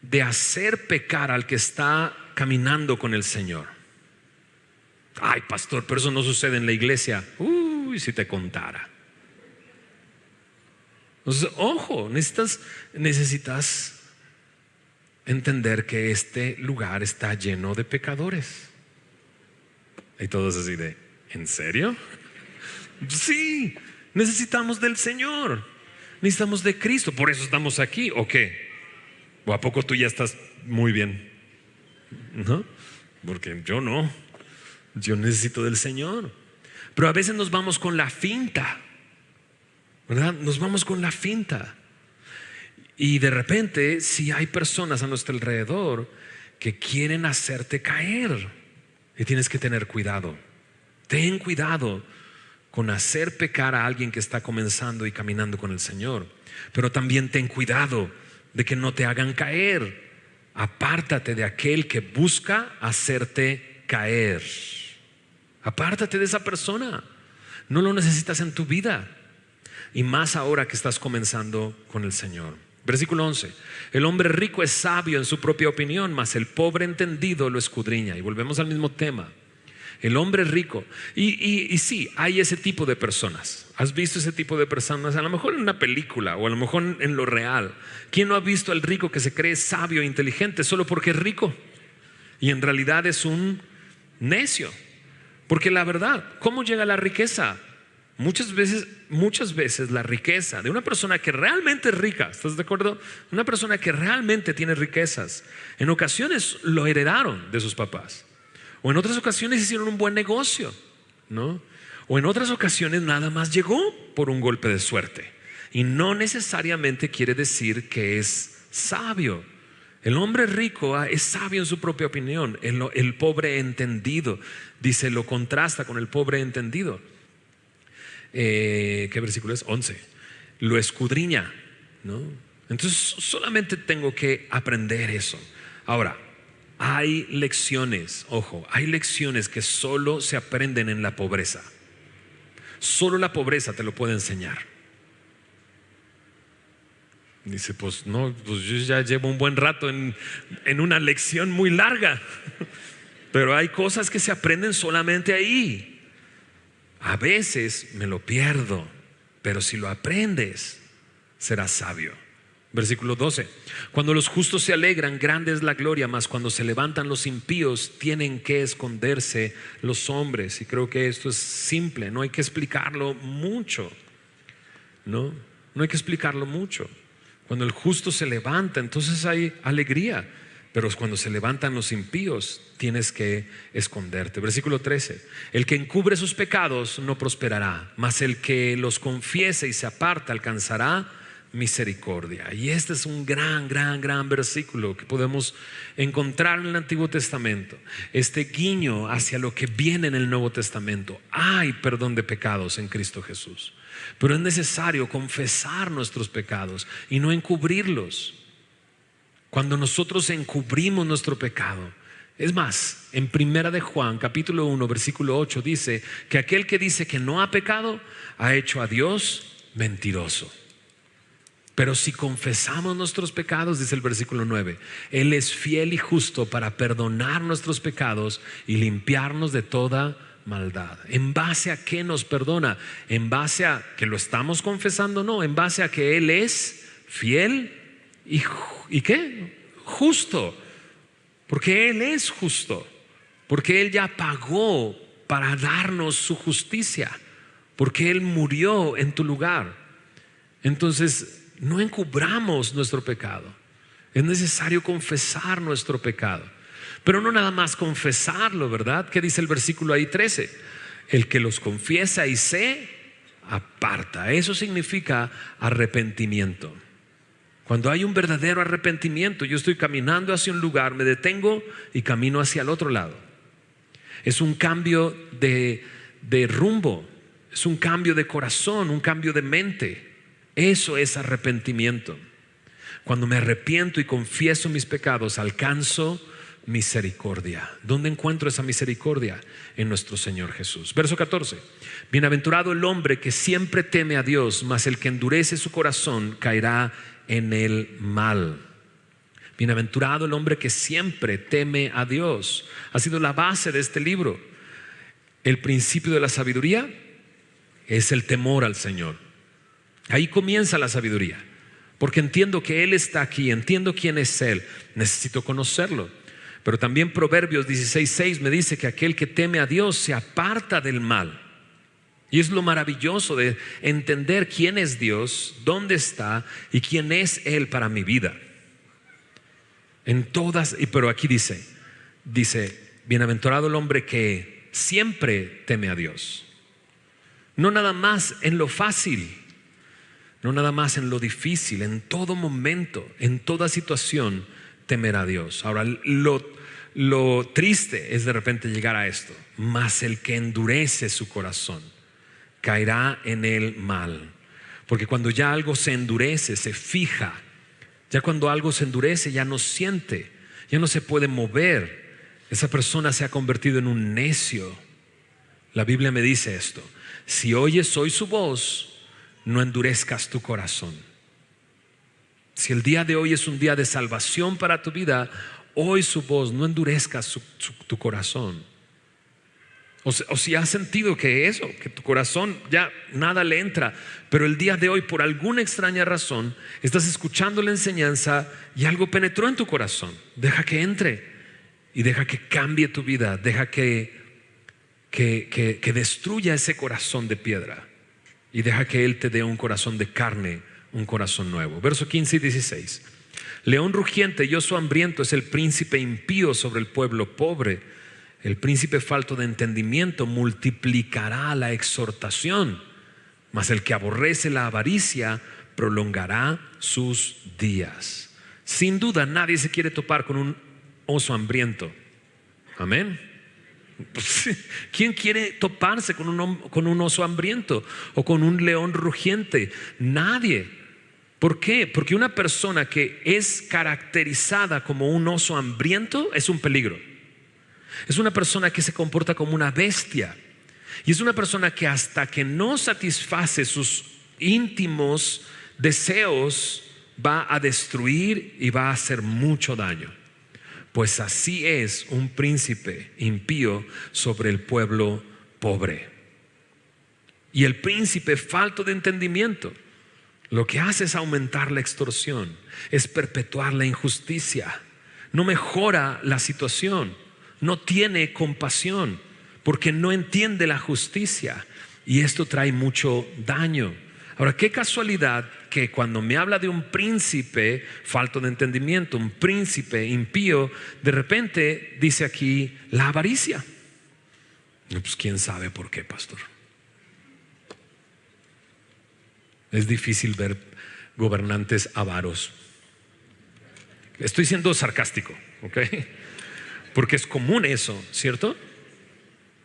De hacer pecar al que está caminando con el Señor. Ay, pastor, pero eso no sucede en la iglesia. Uy, si te contara. Entonces, ojo, necesitas entender que este lugar está lleno de pecadores. Y todos así de, ¿en serio? Sí, necesitamos del Señor, necesitamos de Cristo, por eso estamos aquí. ¿O qué? ¿O a poco tú ya estás muy bien? ¿No? Porque yo no. Yo necesito del Señor. Pero a veces nos vamos con la finta, ¿verdad? Nos vamos con la finta. Y de repente, si hay personas a nuestro alrededor que quieren hacerte caer, y tienes que tener cuidado. Ten cuidado con hacer pecar a alguien que está comenzando y caminando con el Señor. Pero también ten cuidado de que no te hagan caer. Apártate de aquel que busca hacerte caer. Apártate de esa persona. No lo necesitas en tu vida, y más ahora que estás comenzando con el Señor. Versículo 11. El hombre rico es sabio en su propia opinión, mas el pobre entendido lo escudriña. Y volvemos al mismo tema. El hombre rico. Y sí, hay ese tipo de personas. ¿Has visto ese tipo de personas? A lo mejor en una película o a lo mejor en lo real. ¿Quién no ha visto al rico que se cree sabio e inteligente solo porque es rico? Y en realidad es un necio. Porque la verdad, ¿cómo llega la riqueza? Muchas veces la riqueza de una persona que realmente es rica, ¿estás de acuerdo? Una persona que realmente tiene riquezas, en ocasiones lo heredaron de sus papás, o en otras ocasiones hicieron un buen negocio, ¿no? O en otras ocasiones nada más llegó por un golpe de suerte, y no necesariamente quiere decir que es sabio. El hombre rico es sabio en su propia opinión. El pobre entendido, dice, lo contrasta con el pobre entendido. ¿Qué versículo es? 11. Lo escudriña, ¿no? Entonces solamente tengo que aprender eso. Ahora, hay lecciones, ojo, hay lecciones que solo se aprenden en la pobreza. Solo la pobreza te lo puede enseñar. Dice, pues no, pues yo ya llevo un buen rato en una lección muy larga. Pero hay cosas que se aprenden solamente ahí. A veces me lo pierdo, pero si lo aprendes, serás sabio. Versículo 12. Cuando los justos se alegran, grande es la gloria, mas cuando se levantan los impíos, tienen que esconderse los hombres. Y creo que esto es simple, no hay que explicarlo mucho. No hay que explicarlo mucho. Cuando el justo se levanta, entonces hay alegría. Pero cuando se levantan los impíos, tienes que esconderte. Versículo 13. El que encubre sus pecados no prosperará, mas el que los confiese y se aparta alcanzará misericordia. Y este es un gran versículo que podemos encontrar en el Antiguo Testamento. Este guiño hacia lo que viene en el Nuevo Testamento. Hay perdón de pecados en Cristo Jesús, pero es necesario confesar nuestros pecados y no encubrirlos. Cuando nosotros encubrimos nuestro pecado, es más, en Primera de Juan capítulo 1 versículo 8 dice que aquel que dice que no ha pecado ha hecho a Dios mentiroso. Pero si confesamos nuestros pecados, dice el versículo 9, Él es fiel y justo para perdonar nuestros pecados y limpiarnos de toda maldad. ¿En base a qué nos perdona? ¿En base a que lo estamos confesando? No, en base a que Él es fiel y ¿qué? Justo. Porque Él es justo. Porque Él ya pagó para darnos su justicia. Porque Él murió en tu lugar. Entonces, no encubramos nuestro pecado. Es necesario confesar nuestro pecado. Pero no nada más confesarlo, ¿verdad? ¿Qué dice el versículo ahí 13? El que los confiesa y se aparta. Eso significa arrepentimiento. Cuando hay un verdadero arrepentimiento, yo estoy caminando hacia un lugar, me detengo y camino hacia el otro lado. Es un cambio de rumbo, es un cambio de corazón, un cambio de mente. Eso es arrepentimiento. Cuando me arrepiento y confieso mis pecados, alcanzo misericordia. ¿Dónde encuentro esa misericordia? En nuestro Señor Jesús. Verso 14. Bienaventurado el hombre que siempre teme a Dios, mas el que endurece su corazón caerá en el mal. Bienaventurado el hombre que siempre teme a Dios. Ha sido la base de este libro. El principio de la sabiduría es el temor al Señor. Ahí comienza la sabiduría, porque entiendo que Él está aquí, entiendo quién es Él, necesito conocerlo. Pero también Proverbios 16:6 me dice que aquel que teme a Dios se aparta del mal. Y es lo maravilloso de entender quién es Dios, dónde está y quién es Él para mi vida. Pero aquí dice, bienaventurado el hombre que siempre teme a Dios. No nada más en lo fácil, no nada más en lo difícil, en todo momento, en toda situación, temer a Dios. Ahora, lo triste es de repente llegar a esto. Mas el que endurece su corazón caerá en el mal. Porque cuando ya algo se endurece, se fija. Ya cuando algo se endurece, ya no siente, ya no se puede mover. Esa persona se ha convertido en un necio. La Biblia me dice esto: si oyes hoy su voz, no endurezcas tu corazón. Si el día de hoy es un día de salvación para tu vida, oye su voz, no endurezcas tu corazón. O si has sentido que tu corazón ya nada le entra, pero el día de hoy por alguna extraña razón estás escuchando la enseñanza y algo penetró en tu corazón, deja que entre y deja que cambie tu vida, deja que destruya ese corazón de piedra y deja que Él te dé un corazón de carne, un corazón nuevo. Verso 15 y 16. León rugiente y oso hambriento es el príncipe impío sobre el pueblo pobre. El príncipe falto de entendimiento multiplicará la exhortación, mas el que aborrece la avaricia prolongará sus días. Sin duda nadie se quiere topar con un oso hambriento. Amén. ¿Quién quiere toparse con un oso hambriento o con un león rugiente? Nadie. ¿Por qué? Porque una persona que es caracterizada como un oso hambriento es un peligro. Es una persona que se comporta como una bestia. Y es una persona que hasta que no satisface sus íntimos deseos va a destruir y va a hacer mucho daño. Pues así es un príncipe impío sobre el pueblo pobre. Y el príncipe falto de entendimiento lo que hace es aumentar la extorsión, es perpetuar la injusticia, no mejora la situación, no tiene compasión porque no entiende la justicia, y esto trae mucho daño. Ahora, qué casualidad que cuando me habla de un príncipe falto de entendimiento, un príncipe impío, de repente dice aquí la avaricia. Pues quién sabe por qué, pastor. Es difícil ver gobernantes avaros. Estoy siendo sarcástico, ¿ok? Porque es común eso, ¿cierto?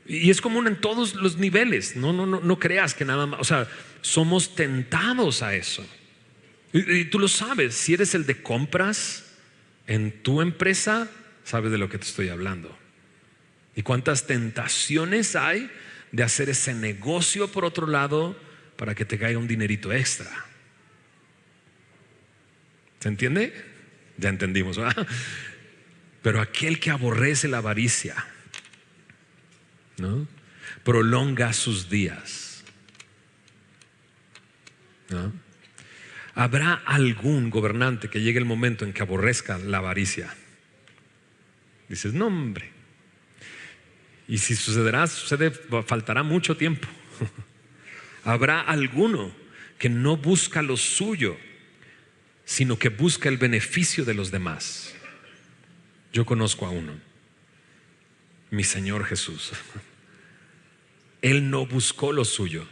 Y es común en todos los niveles. No creas que nada más, o sea, somos tentados a eso. Y tú lo sabes, si eres el de compras en tu empresa, sabes de lo que te estoy hablando. Y cuántas tentaciones hay de hacer ese negocio por otro lado para que te caiga un dinerito extra. ¿Se entiende? Ya entendimos, ¿verdad? Pero aquel que aborrece la avaricia, ¿no? prolonga sus días. ¿No? ¿Habrá algún gobernante que llegue el momento en que aborrezca la avaricia? Dices, no, hombre. Y si sucederá, faltará mucho tiempo. ¿Habrá alguno que no busca lo suyo, sino que busca el beneficio de los demás? Yo conozco a uno, mi Señor Jesús. Él no buscó lo suyo,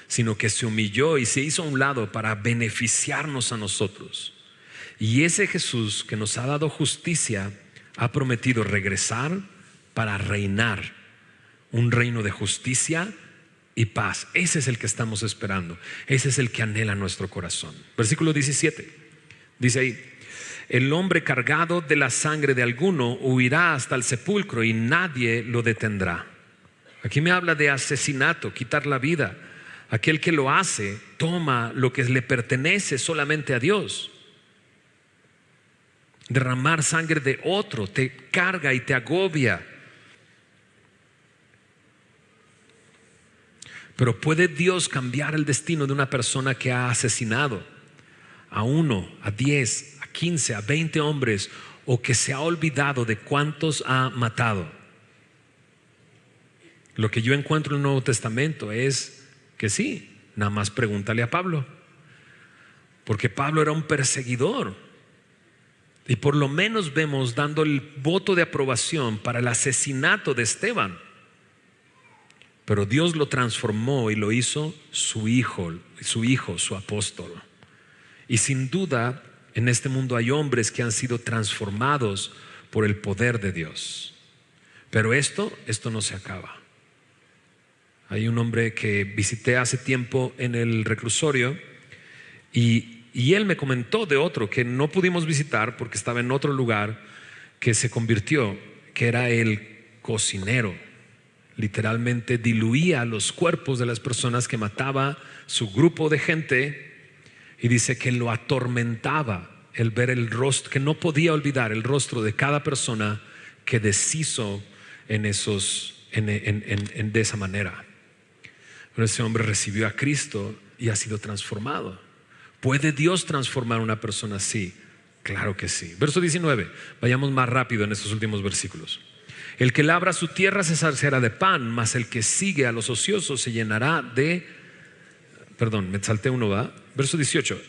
sino que se humilló y se hizo a un lado para beneficiarnos a nosotros. Y ese Jesús que nos ha dado justicia ha prometido regresar para reinar un reino de justicia y paz. Ese es el que estamos esperando. Ese es el que anhela nuestro corazón. Versículo 17 dice ahí: el hombre cargado de la sangre de alguno huirá hasta el sepulcro y nadie lo detendrá. Aquí me habla de asesinato, quitar la vida. Aquel que lo hace toma lo que le pertenece solamente a Dios. Derramar sangre de otro te carga y te agobia. Pero ¿puede Dios cambiar el destino de una persona que ha asesinado a 1, a 10, a 15, a 20 hombres, o que se ha olvidado de cuántos ha matado? Lo que yo encuentro en el Nuevo Testamento es que sí. Nada más pregúntale a Pablo, porque Pablo era un perseguidor y por lo menos vemos dando el voto de aprobación para el asesinato de Esteban. Pero Dios lo transformó y lo hizo su hijo, su apóstol. Y sin duda en este mundo hay hombres que han sido transformados por el poder de Dios. Pero esto no se acaba. Hay un hombre que visité hace tiempo en el reclusorio y él me comentó de otro que no pudimos visitar porque estaba en otro lugar, que se convirtió, que era el cocinero. Literalmente diluía los cuerpos de las personas que mataba su grupo de gente, y dice que lo atormentaba el ver el rostro, que no podía olvidar el rostro de cada persona que deshizo de esa manera. Pero ese hombre recibió a Cristo y ha sido transformado. ¿Puede Dios transformar a una persona así? Claro que sí. Verso 19, vayamos más rápido en estos últimos versículos. El que labra su tierra se saciará de pan, mas el que sigue a los ociosos se llenará de... Perdón, me salté uno, ¿va? Verso 18.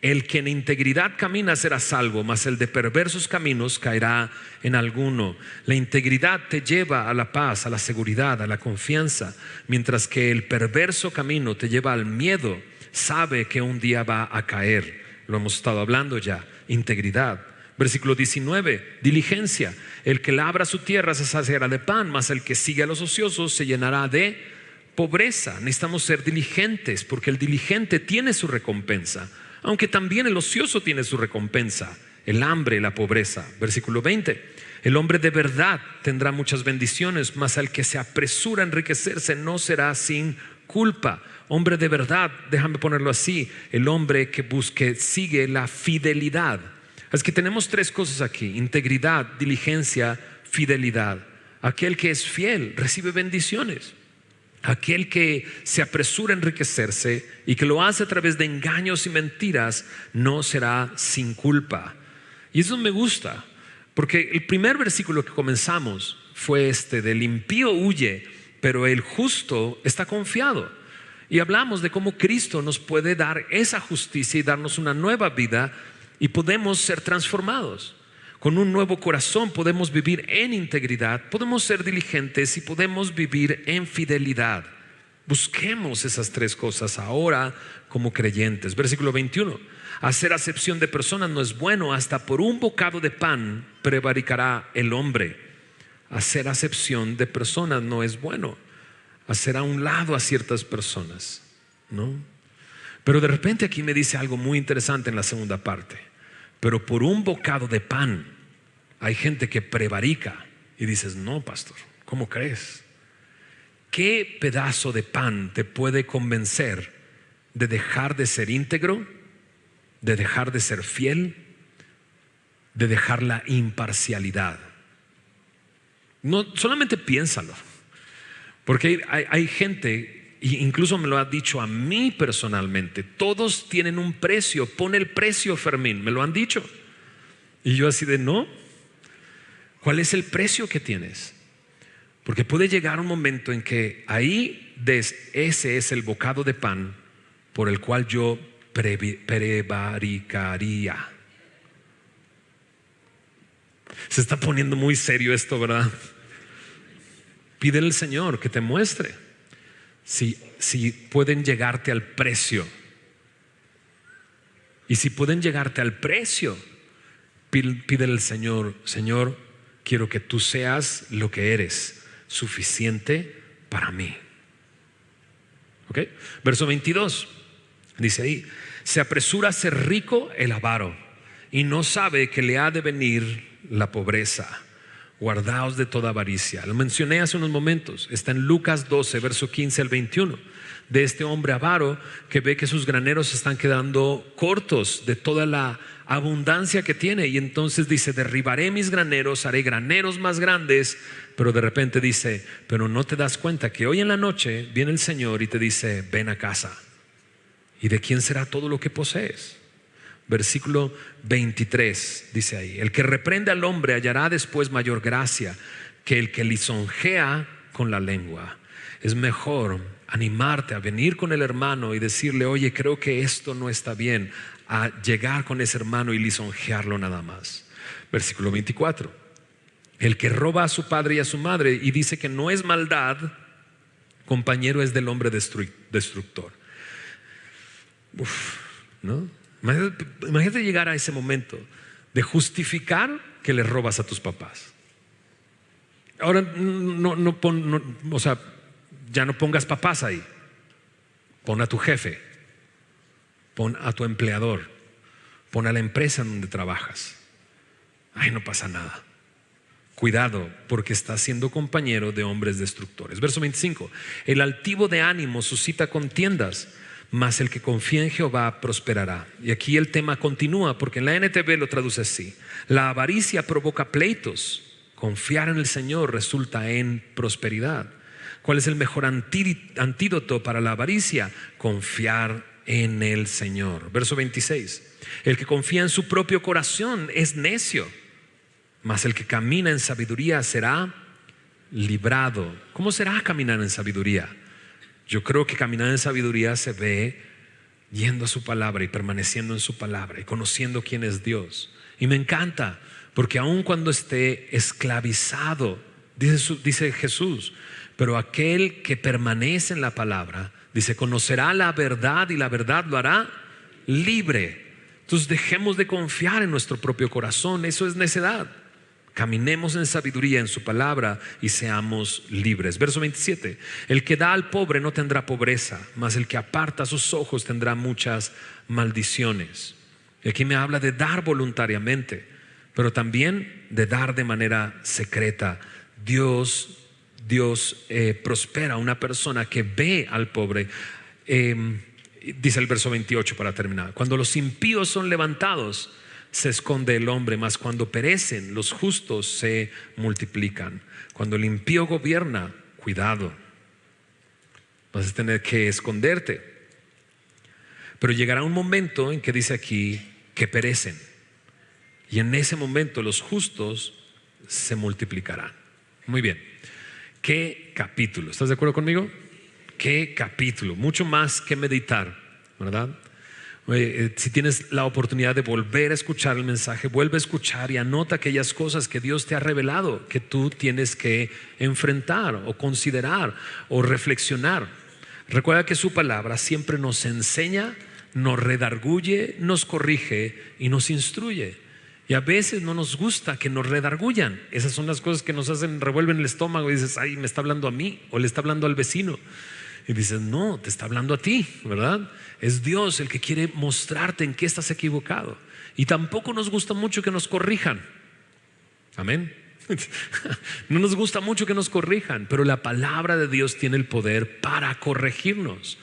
El que en integridad camina será salvo, mas el de perversos caminos caerá en alguno. La integridad te lleva a la paz, a la seguridad, a la confianza, mientras que el perverso camino te lleva al miedo. Sabe que un día va a caer. Lo hemos estado hablando ya. Integridad. Versículo 19, diligencia. El que labra su tierra se saciará de pan, mas el que sigue a los ociosos se llenará de pobreza. Necesitamos ser diligentes, porque el diligente tiene su recompensa, aunque también el ocioso tiene su recompensa, el hambre y la pobreza. Versículo 20, el hombre de verdad tendrá muchas bendiciones, mas el que se apresura a enriquecerse no será sin culpa. Hombre de verdad, déjame ponerlo así, el hombre que sigue la fidelidad. Es que tenemos tres cosas aquí: integridad, diligencia, fidelidad. Aquel que es fiel recibe bendiciones. Aquel que se apresura a enriquecerse y que lo hace a través de engaños y mentiras no será sin culpa. Y eso me gusta, porque el primer versículo que comenzamos fue del impío huye, pero el justo está confiado. Y hablamos de cómo Cristo nos puede dar esa justicia y darnos una nueva vida, y podemos ser transformados. Con un nuevo corazón podemos vivir en integridad, podemos ser diligentes y podemos vivir en fidelidad. Busquemos esas tres cosas ahora como creyentes. Versículo 21, hacer acepción de personas no es bueno, hasta por un bocado de pan prevaricará el hombre. Hacer acepción de personas no es bueno, hacer a un lado a ciertas personas, ¿no? Pero de repente aquí me dice algo muy interesante en la segunda parte. Pero por un bocado de pan hay gente que prevarica. Y dices, no, pastor, ¿cómo crees? ¿Qué pedazo de pan te puede convencer de dejar de ser íntegro, de dejar de ser fiel, de dejar la imparcialidad? No, solamente piénsalo. Porque hay gente, e incluso me lo ha dicho a mí personalmente, todos tienen un precio, pon el precio, Fermín, me lo han dicho. Y yo así de no, ¿cuál es el precio que tienes? Porque puede llegar un momento en que ahí ese es el bocado de pan por el cual yo prevaricaría. Se está poniendo muy serio esto, ¿verdad? Pídele al Señor que te muestre si pueden llegarte al precio. Y si pueden llegarte al precio, pídele al Señor: Señor, quiero que tú seas lo que eres, suficiente para mí. ¿Ok? Verso 22 dice ahí: se apresura a ser rico el avaro y no sabe que le ha de venir la pobreza. Guardaos de toda avaricia. Lo mencioné hace unos momentos. Está en Lucas 12, verso 15 al 21. De este hombre avaro que ve que sus graneros se están quedando cortos de toda la abundancia que tiene, y entonces dice: derribaré mis graneros, haré graneros más grandes. Pero de repente dice: pero no te das cuenta que hoy en la noche viene el Señor y te dice: ven a casa. ¿Y de quién será todo lo que posees? Versículo 23 dice ahí: el que reprende al hombre hallará después mayor gracia que el que lisonjea con la lengua. Es mejor animarte a venir con el hermano y decirle: oye, creo que esto no está bien, a llegar con ese hermano y lisonjearlo nada más. Versículo 24: el que roba a su padre y a su madre y dice que no es maldad, compañero es del hombre destructor. ¿No? Imagínate llegar a ese momento de justificar que le robas a tus papás. Ahora o sea, ya no pongas papás ahí. Pon a tu jefe, pon a tu empleador, pon a la empresa en donde trabajas. Ay, no pasa nada. Cuidado, porque estás siendo compañero de hombres destructores. Verso 25: el altivo de ánimo suscita contiendas, mas el que confía en Jehová prosperará. Y aquí el tema continúa, porque en la NTV lo traduce así: la avaricia provoca pleitos, confiar en el Señor resulta en prosperidad. ¿Cuál es el mejor antídoto para la avaricia? Confiar en el Señor. Verso 26: el que confía en su propio corazón es necio, mas el que camina en sabiduría será librado. ¿Cómo será caminar en sabiduría? Yo creo que caminar en sabiduría se ve yendo a su palabra y permaneciendo en su palabra y conociendo quién es Dios. Y me encanta, porque aun cuando esté esclavizado, dice Jesús, pero aquel que permanece en la palabra, dice, conocerá la verdad y la verdad lo hará libre. Entonces dejemos de confiar en nuestro propio corazón, eso es necedad. Caminemos en sabiduría en su palabra y seamos libres. Verso 27: el que da al pobre no tendrá pobreza, mas el que aparta sus ojos tendrá muchas maldiciones. Y aquí me habla de dar voluntariamente, pero también de dar de manera secreta. Dios prospera a una persona que ve al pobre. Dice el verso 28 para terminar: cuando los impíos son levantados, se esconde el hombre, mas cuando perecen los justos se multiplican. Cuando el impío gobierna, cuidado, vas a tener que esconderte. Pero llegará un momento en que dice aquí que perecen, y en ese momento los justos se multiplicarán. Muy bien, ¿qué capítulo? ¿Estás de acuerdo conmigo? ¿Qué capítulo? Mucho más que meditar, ¿verdad? Si tienes la oportunidad de volver a escuchar el mensaje, vuelve a escuchar y anota aquellas cosas que Dios te ha revelado, que tú tienes que enfrentar o considerar o reflexionar. Recuerda que su palabra siempre nos enseña, nos redarguye, nos corrige y nos instruye. Y a veces no nos gusta que nos redargullan. Esas son las cosas que nos revuelven el estómago y dices: ay, me está hablando a mí o le está hablando al vecino. Y dices: no, te está hablando a ti, ¿verdad? Es Dios el que quiere mostrarte en qué estás equivocado. Y tampoco nos gusta mucho que nos corrijan. Amén. No nos gusta mucho que nos corrijan, pero la palabra de Dios tiene el poder para corregirnos.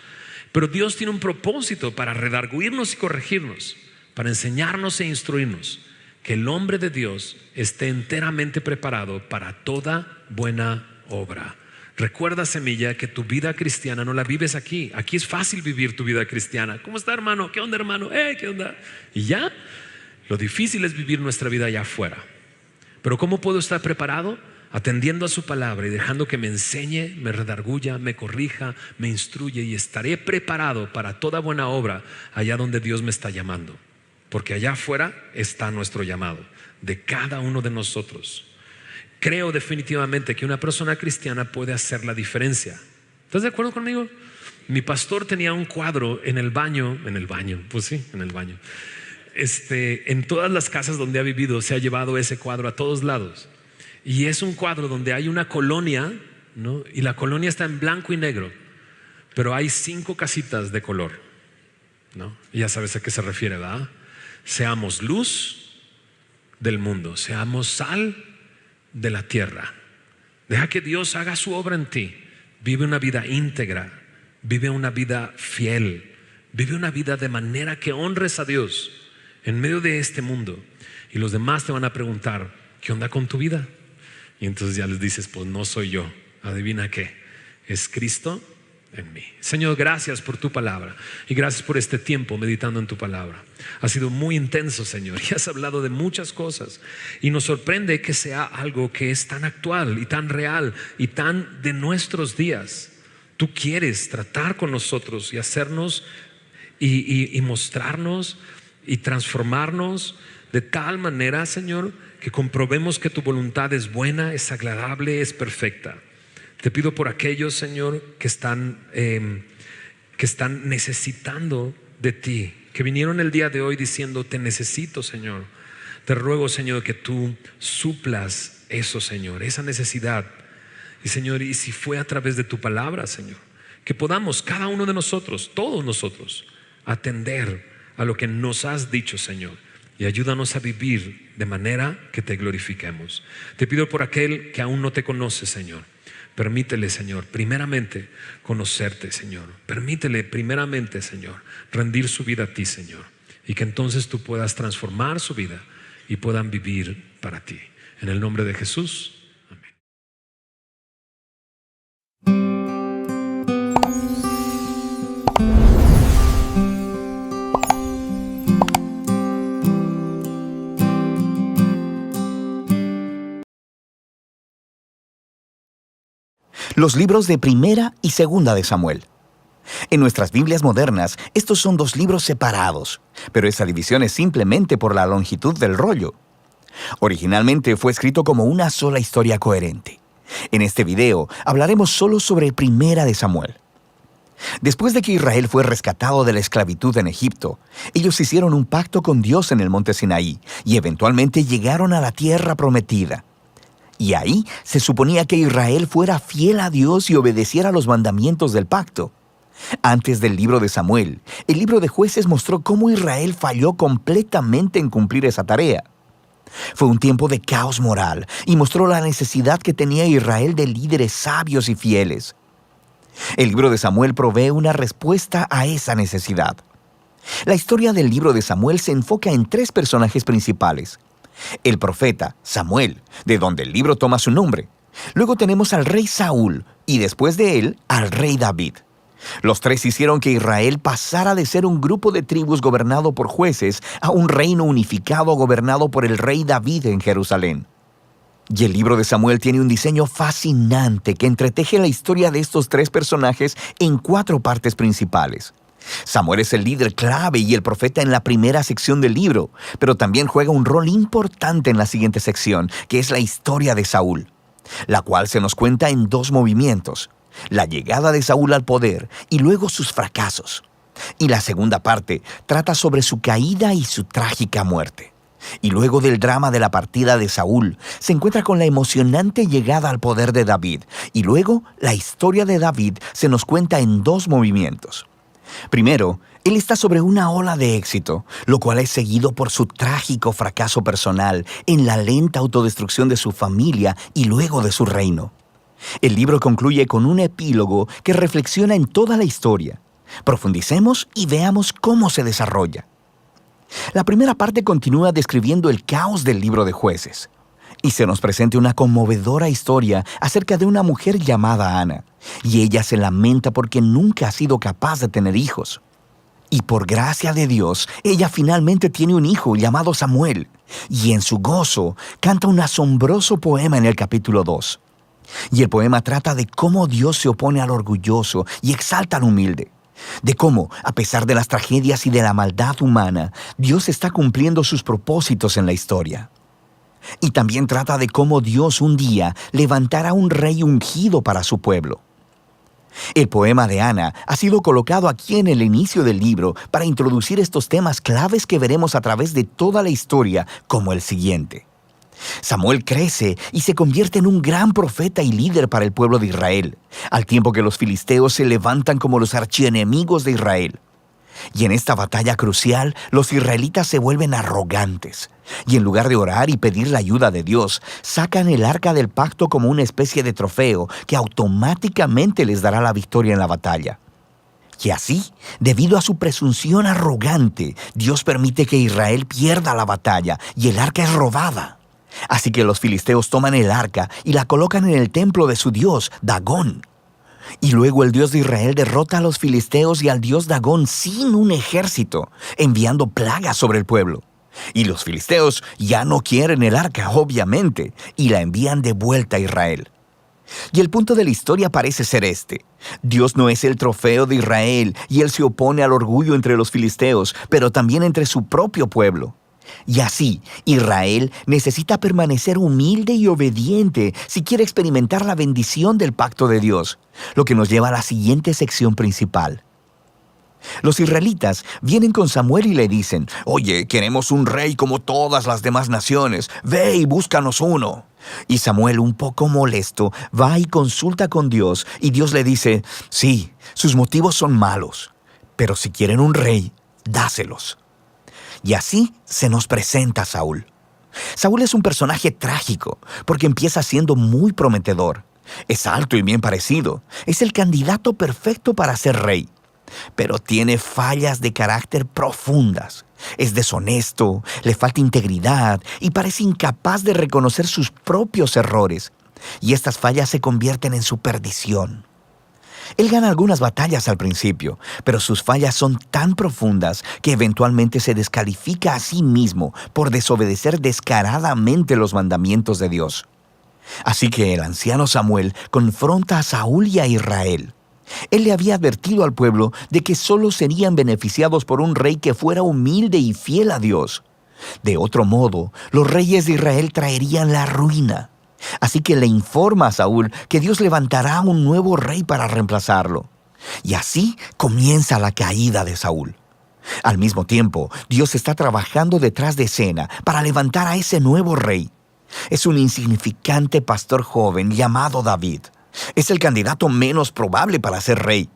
Pero Dios tiene un propósito para redarguirnos y corregirnos, para enseñarnos e instruirnos. Que el hombre de Dios esté enteramente preparado para toda buena obra. Recuerda, semilla, que tu vida cristiana no la vives aquí. Aquí es fácil vivir tu vida cristiana. ¿Cómo está, hermano? ¿Qué onda, hermano? ¿Qué onda? Y ya, lo difícil es vivir nuestra vida allá afuera. Pero ¿cómo puedo estar preparado? Atendiendo a su palabra y dejando que me enseñe, me redarguya, me corrija, me instruye, y estaré preparado para toda buena obra allá donde Dios me está llamando. Porque allá afuera está nuestro llamado, de cada uno de nosotros. Creo definitivamente que una persona cristiana puede hacer la diferencia. ¿Estás de acuerdo conmigo? Mi pastor tenía un cuadro en el baño, pues sí, en el baño. En todas las casas donde ha vivido se ha llevado ese cuadro a todos lados. Y es un cuadro donde hay una colonia, ¿no? Y la colonia está en blanco y negro, pero hay 5 casitas de color, ¿no? Y ya sabes a qué se refiere, ¿verdad? Seamos luz del mundo, seamos sal de la tierra. Deja que Dios haga su obra en ti. Vive una vida íntegra, vive una vida fiel, vive una vida de manera que honres a Dios en medio de este mundo. Y los demás te van a preguntar, ¿qué onda con tu vida? Y entonces ya les dices, pues no soy yo. Adivina qué, es Cristo en mí. Señor, gracias por tu palabra y gracias por este tiempo meditando en tu palabra. Ha sido muy intenso, Señor, y has hablado de muchas cosas, y nos sorprende que sea algo que es tan actual y tan real y tan de nuestros días. Tú quieres tratar con nosotros y hacernos y mostrarnos y transformarnos de tal manera, Señor, que comprobemos que tu voluntad es buena, es agradable, es perfecta. Te pido por aquellos, Señor, que están necesitando de ti, que vinieron el día de hoy diciendo, te necesito, Señor. Te ruego, Señor, que tú suplas eso, Señor, esa necesidad. Y, Señor, y si fue a través de tu palabra, Señor, que podamos cada uno de nosotros, todos nosotros, atender a lo que nos has dicho, Señor. Y ayúdanos a vivir de manera que te glorifiquemos. Te pido por aquel que aún no te conoce, Señor. Permítele, Señor, primeramente conocerte, Señor. Permítele primeramente, Señor, rendir su vida a ti, Señor. Y que entonces tú puedas transformar su vida y puedan vivir para ti. En el nombre de Jesús. Los libros de Primera y Segunda de Samuel. En nuestras Biblias modernas, estos son 2 libros separados, pero esa división es simplemente por la longitud del rollo. Originalmente fue escrito como una sola historia coherente. En este video hablaremos solo sobre Primera de Samuel. Después de que Israel fue rescatado de la esclavitud en Egipto, ellos hicieron un pacto con Dios en el monte Sinaí y eventualmente llegaron a la tierra prometida. Y ahí se suponía que Israel fuera fiel a Dios y obedeciera los mandamientos del pacto. Antes del libro de Samuel, el libro de Jueces mostró cómo Israel falló completamente en cumplir esa tarea. Fue un tiempo de caos moral y mostró la necesidad que tenía Israel de líderes sabios y fieles. El libro de Samuel provee una respuesta a esa necesidad. La historia del libro de Samuel se enfoca en 3 personajes principales. El profeta Samuel, de donde el libro toma su nombre. Luego tenemos al rey Saúl y después de él al rey David. Los 3 hicieron que Israel pasara de ser un grupo de tribus gobernado por jueces a un reino unificado gobernado por el rey David en Jerusalén. Y el libro de Samuel tiene un diseño fascinante que entreteje la historia de estos 3 personajes en 4 partes principales. Samuel es el líder clave y el profeta en la primera sección del libro, pero también juega un rol importante en la siguiente sección, que es la historia de Saúl, la cual se nos cuenta en 2 movimientos: la llegada de Saúl al poder y luego sus fracasos. Y la segunda parte trata sobre su caída y su trágica muerte. Y luego del drama de la partida de Saúl, se encuentra con la emocionante llegada al poder de David, y luego la historia de David se nos cuenta en 2 movimientos. Primero, él está sobre una ola de éxito, lo cual es seguido por su trágico fracaso personal en la lenta autodestrucción de su familia y luego de su reino. El libro concluye con un epílogo que reflexiona en toda la historia. Profundicemos y veamos cómo se desarrolla. La primera parte continúa describiendo el caos del libro de Jueces. Y se nos presenta una conmovedora historia acerca de una mujer llamada Ana, y ella se lamenta porque nunca ha sido capaz de tener hijos. Y por gracia de Dios, ella finalmente tiene un hijo llamado Samuel, y en su gozo canta un asombroso poema en el capítulo 2. Y el poema trata de cómo Dios se opone al orgulloso y exalta al humilde. De cómo, a pesar de las tragedias y de la maldad humana, Dios está cumpliendo sus propósitos en la historia. Y también trata de cómo Dios un día levantará un rey ungido para su pueblo. El poema de Ana ha sido colocado aquí en el inicio del libro para introducir estos temas claves que veremos a través de toda la historia, como el siguiente. Samuel crece y se convierte en un gran profeta y líder para el pueblo de Israel, al tiempo que los filisteos se levantan como los archienemigos de Israel. Y en esta batalla crucial, los israelitas se vuelven arrogantes, y en lugar de orar y pedir la ayuda de Dios, sacan el arca del pacto como una especie de trofeo que automáticamente les dará la victoria en la batalla. Y así, debido a su presunción arrogante, Dios permite que Israel pierda la batalla y el arca es robada. Así que los filisteos toman el arca y la colocan en el templo de su dios, Dagón. Y luego el Dios de Israel derrota a los filisteos y al dios Dagón sin un ejército, enviando plagas sobre el pueblo. Y los filisteos ya no quieren el arca, obviamente, y la envían de vuelta a Israel. Y el punto de la historia parece ser este. Dios no es el trofeo de Israel, y Él se opone al orgullo entre los filisteos, pero también entre su propio pueblo. Y así, Israel necesita permanecer humilde y obediente si quiere experimentar la bendición del pacto de Dios, lo que nos lleva a la siguiente sección principal. Los israelitas vienen con Samuel y le dicen: «Oye, queremos un rey como todas las demás naciones. Ve y búscanos uno». Y Samuel, un poco molesto, va y consulta con Dios, y Dios le dice: «Sí, sus motivos son malos, pero si quieren un rey, dáselos». Y así se nos presenta Saúl. Saúl es un personaje trágico porque empieza siendo muy prometedor. Es alto y bien parecido. Es el candidato perfecto para ser rey. Pero tiene fallas de carácter profundas. Es deshonesto, le falta integridad y parece incapaz de reconocer sus propios errores. Y estas fallas se convierten en su perdición. Él gana algunas batallas al principio, pero sus fallas son tan profundas que eventualmente se descalifica a sí mismo por desobedecer descaradamente los mandamientos de Dios. Así que el anciano Samuel confronta a Saúl y a Israel. Él le había advertido al pueblo de que solo serían beneficiados por un rey que fuera humilde y fiel a Dios. De otro modo, los reyes de Israel traerían la ruina. Así que le informa a Saúl que Dios levantará un nuevo rey para reemplazarlo. Y así comienza la caída de Saúl. Al mismo tiempo, Dios está trabajando detrás de escena para levantar a ese nuevo rey. Es un insignificante pastor joven llamado David. Es el candidato menos probable para ser rey.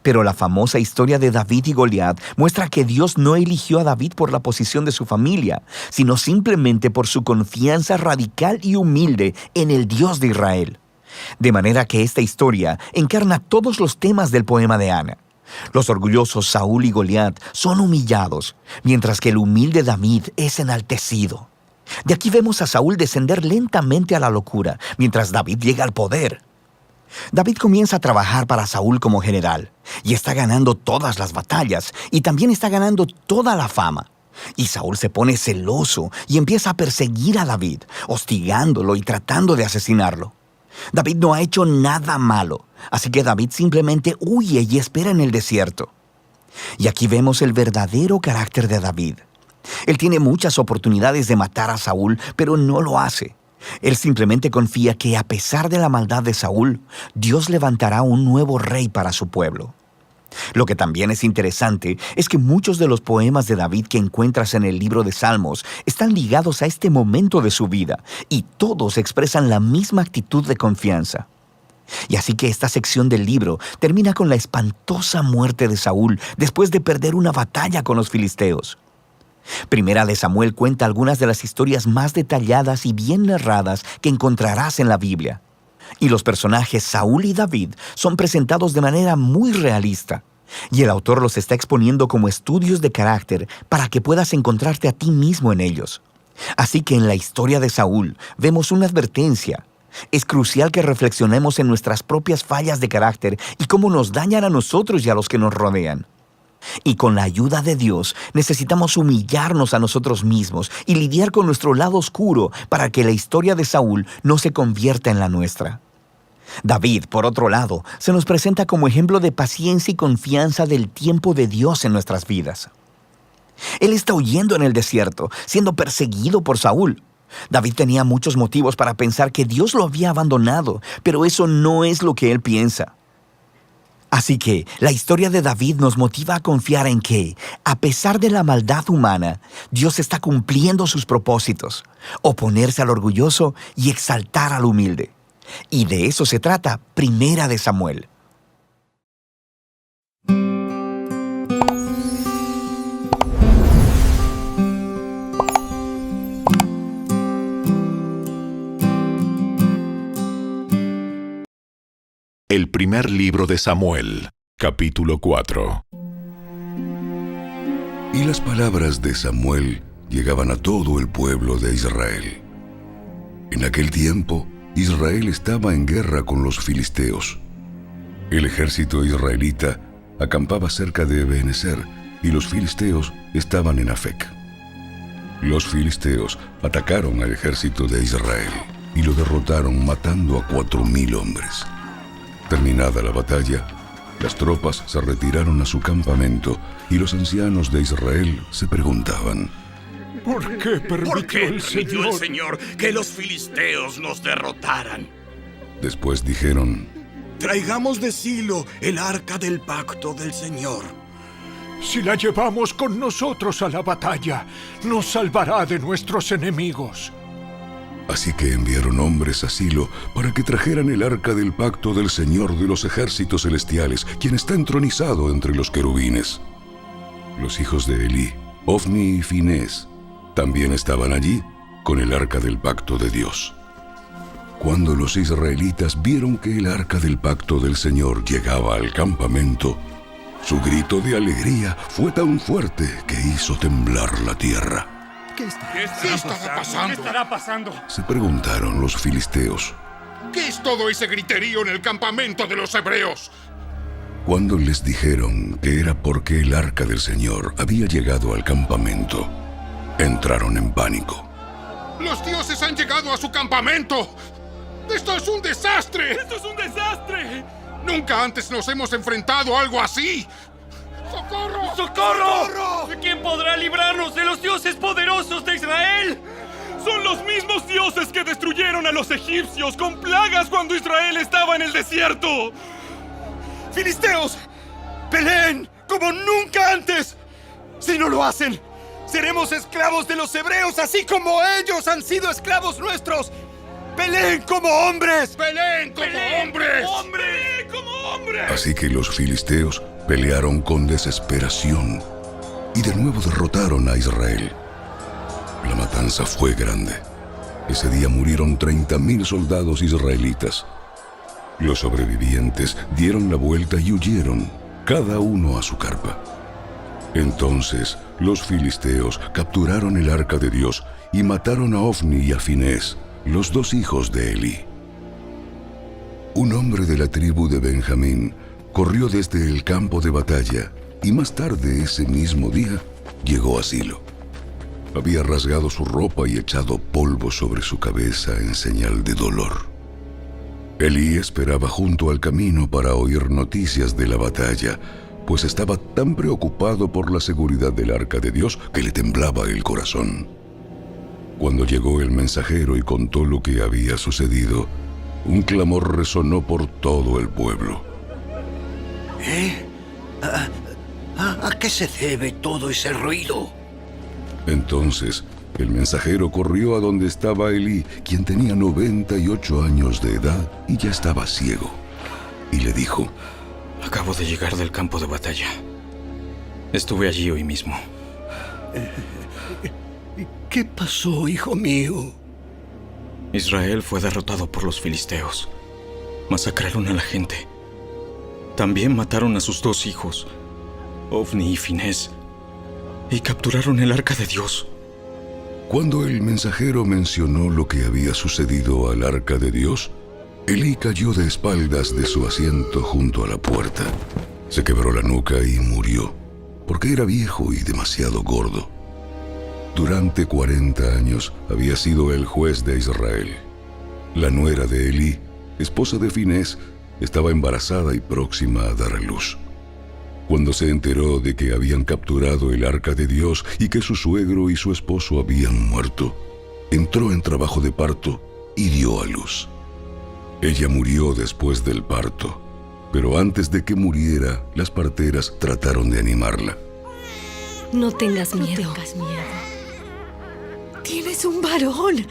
Pero la famosa historia de David y Goliat muestra que Dios no eligió a David por la posición de su familia, sino simplemente por su confianza radical y humilde en el Dios de Israel. De manera que esta historia encarna todos los temas del poema de Ana. Los orgullosos Saúl y Goliat son humillados, mientras que el humilde David es enaltecido. De aquí vemos a Saúl descender lentamente a la locura, mientras David llega al poder. David comienza a trabajar para Saúl como general, y está ganando todas las batallas, y también está ganando toda la fama. Y Saúl se pone celoso y empieza a perseguir a David, hostigándolo y tratando de asesinarlo. David no ha hecho nada malo, así que David simplemente huye y espera en el desierto. Y aquí vemos el verdadero carácter de David. Él tiene muchas oportunidades de matar a Saúl, pero no lo hace. Él simplemente confía que a pesar de la maldad de Saúl, Dios levantará un nuevo rey para su pueblo. Lo que también es interesante es que muchos de los poemas de David que encuentras en el libro de Salmos están ligados a este momento de su vida y todos expresan la misma actitud de confianza. Y así que esta sección del libro termina con la espantosa muerte de Saúl después de perder una batalla con los filisteos. Primera de Samuel cuenta algunas de las historias más detalladas y bien narradas que encontrarás en la Biblia. Y los personajes Saúl y David son presentados de manera muy realista. Y el autor los está exponiendo como estudios de carácter para que puedas encontrarte a ti mismo en ellos. Así que en la historia de Saúl vemos una advertencia. Es crucial que reflexionemos en nuestras propias fallas de carácter y cómo nos dañan a nosotros y a los que nos rodean. Y con la ayuda de Dios necesitamos humillarnos a nosotros mismos y lidiar con nuestro lado oscuro para que la historia de Saúl no se convierta en la nuestra. David, por otro lado, se nos presenta como ejemplo de paciencia y confianza del tiempo de Dios en nuestras vidas. Él está huyendo en el desierto, siendo perseguido por Saúl. David tenía muchos motivos para pensar que Dios lo había abandonado, pero eso no es lo que él piensa. Así que la historia de David nos motiva a confiar en que, a pesar de la maldad humana, Dios está cumpliendo sus propósitos, oponerse al orgulloso y exaltar al humilde. Y de eso se trata Primera de Samuel. El primer libro de Samuel, capítulo 4. Y las palabras de Samuel llegaban a todo el pueblo de Israel. En aquel tiempo, Israel estaba en guerra con los filisteos. El ejército israelita acampaba cerca de Ebenezer y los filisteos estaban en Afec. Los filisteos atacaron al ejército de Israel y lo derrotaron matando a 4,000 hombres. Terminada la batalla, las tropas se retiraron a su campamento y los ancianos de Israel se preguntaban: ¿Por qué permitió el Señor que los filisteos nos derrotaran? Después dijeron: Traigamos de Silo el arca del pacto del Señor. Si la llevamos con nosotros a la batalla, nos salvará de nuestros enemigos. Así que enviaron hombres a Silo para que trajeran el arca del pacto del Señor de los ejércitos celestiales, quien está entronizado entre los querubines. Los hijos de Elí, Ofni y Finés, también estaban allí con el arca del pacto de Dios. Cuando los israelitas vieron que el arca del pacto del Señor llegaba al campamento, su grito de alegría fue tan fuerte que hizo temblar la tierra. ¿Qué estará pasando? Se preguntaron los filisteos. ¿Qué es todo ese griterío en el campamento de los hebreos? Cuando les dijeron que era porque el arca del Señor había llegado al campamento, entraron en pánico. ¡Los dioses han llegado a su campamento! ¡Esto es un desastre! ¡Esto es un desastre! ¡Nunca antes nos hemos enfrentado a algo así! ¡Socorro! ¡Socorro! ¿Quién podrá librarnos de los dioses poderosos de Israel? Son los mismos dioses que destruyeron a los egipcios con plagas cuando Israel estaba en el desierto. ¡Filisteos! ¡Peleen como nunca antes! Si no lo hacen, seremos esclavos de los hebreos, así como ellos han sido esclavos nuestros. ¡Peleen como hombres! ¡Peleen como hombres! ¡Hombre! ¡Como hombre! Así que los filisteos pelearon con desesperación y de nuevo derrotaron a Israel. La matanza fue grande. Ese día murieron 30,000 soldados israelitas. Los sobrevivientes dieron la vuelta y huyeron, cada uno a su carpa. Entonces los filisteos capturaron el arca de Dios y mataron a Ofni y a Finés, los 2 hijos de Elí. Un hombre de la tribu de Benjamín corrió desde el campo de batalla y más tarde ese mismo día llegó a Silo. Había rasgado su ropa y echado polvo sobre su cabeza en señal de dolor. Elí esperaba junto al camino para oír noticias de la batalla, pues estaba tan preocupado por la seguridad del arca de Dios que le temblaba el corazón. Cuando llegó el mensajero y contó lo que había sucedido, un clamor resonó por todo el pueblo. ¿A qué se debe todo ese ruido? Entonces, el mensajero corrió a donde estaba Elí, quien tenía 98 años de edad y ya estaba ciego, y le dijo: Acabo de llegar del campo de batalla. Estuve allí hoy mismo. ¿Qué pasó, hijo mío? Israel fue derrotado por los filisteos. Masacraron a la gente. También mataron a sus 2 hijos, Ofni y Finés, y capturaron el arca de Dios. Cuando el mensajero mencionó lo que había sucedido al arca de Dios, Elí cayó de espaldas de su asiento junto a la puerta. Se quebró la nuca y murió, porque era viejo y demasiado gordo. Durante 40 años había sido el juez de Israel. La nuera de Elí, esposa de Finés, estaba embarazada y próxima a dar a luz. Cuando se enteró de que habían capturado el arca de Dios y que su suegro y su esposo habían muerto, entró en trabajo de parto y dio a luz. Ella murió después del parto, pero antes de que muriera, las parteras trataron de animarla. No tengas miedo. Tienes un varón.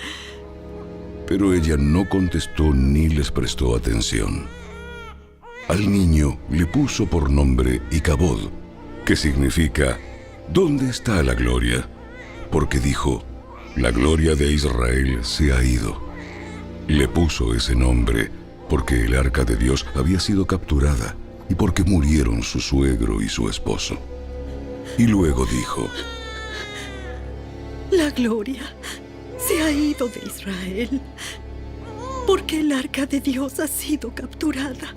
Pero ella no contestó ni les prestó atención. Al niño le puso por nombre Icabod, que significa ¿dónde está la gloria? Porque dijo, la gloria de Israel se ha ido. Le puso ese nombre porque el arca de Dios había sido capturada y porque murieron su suegro y su esposo. Y luego dijo, La gloria se ha ido de Israel, porque el arca de Dios ha sido capturada.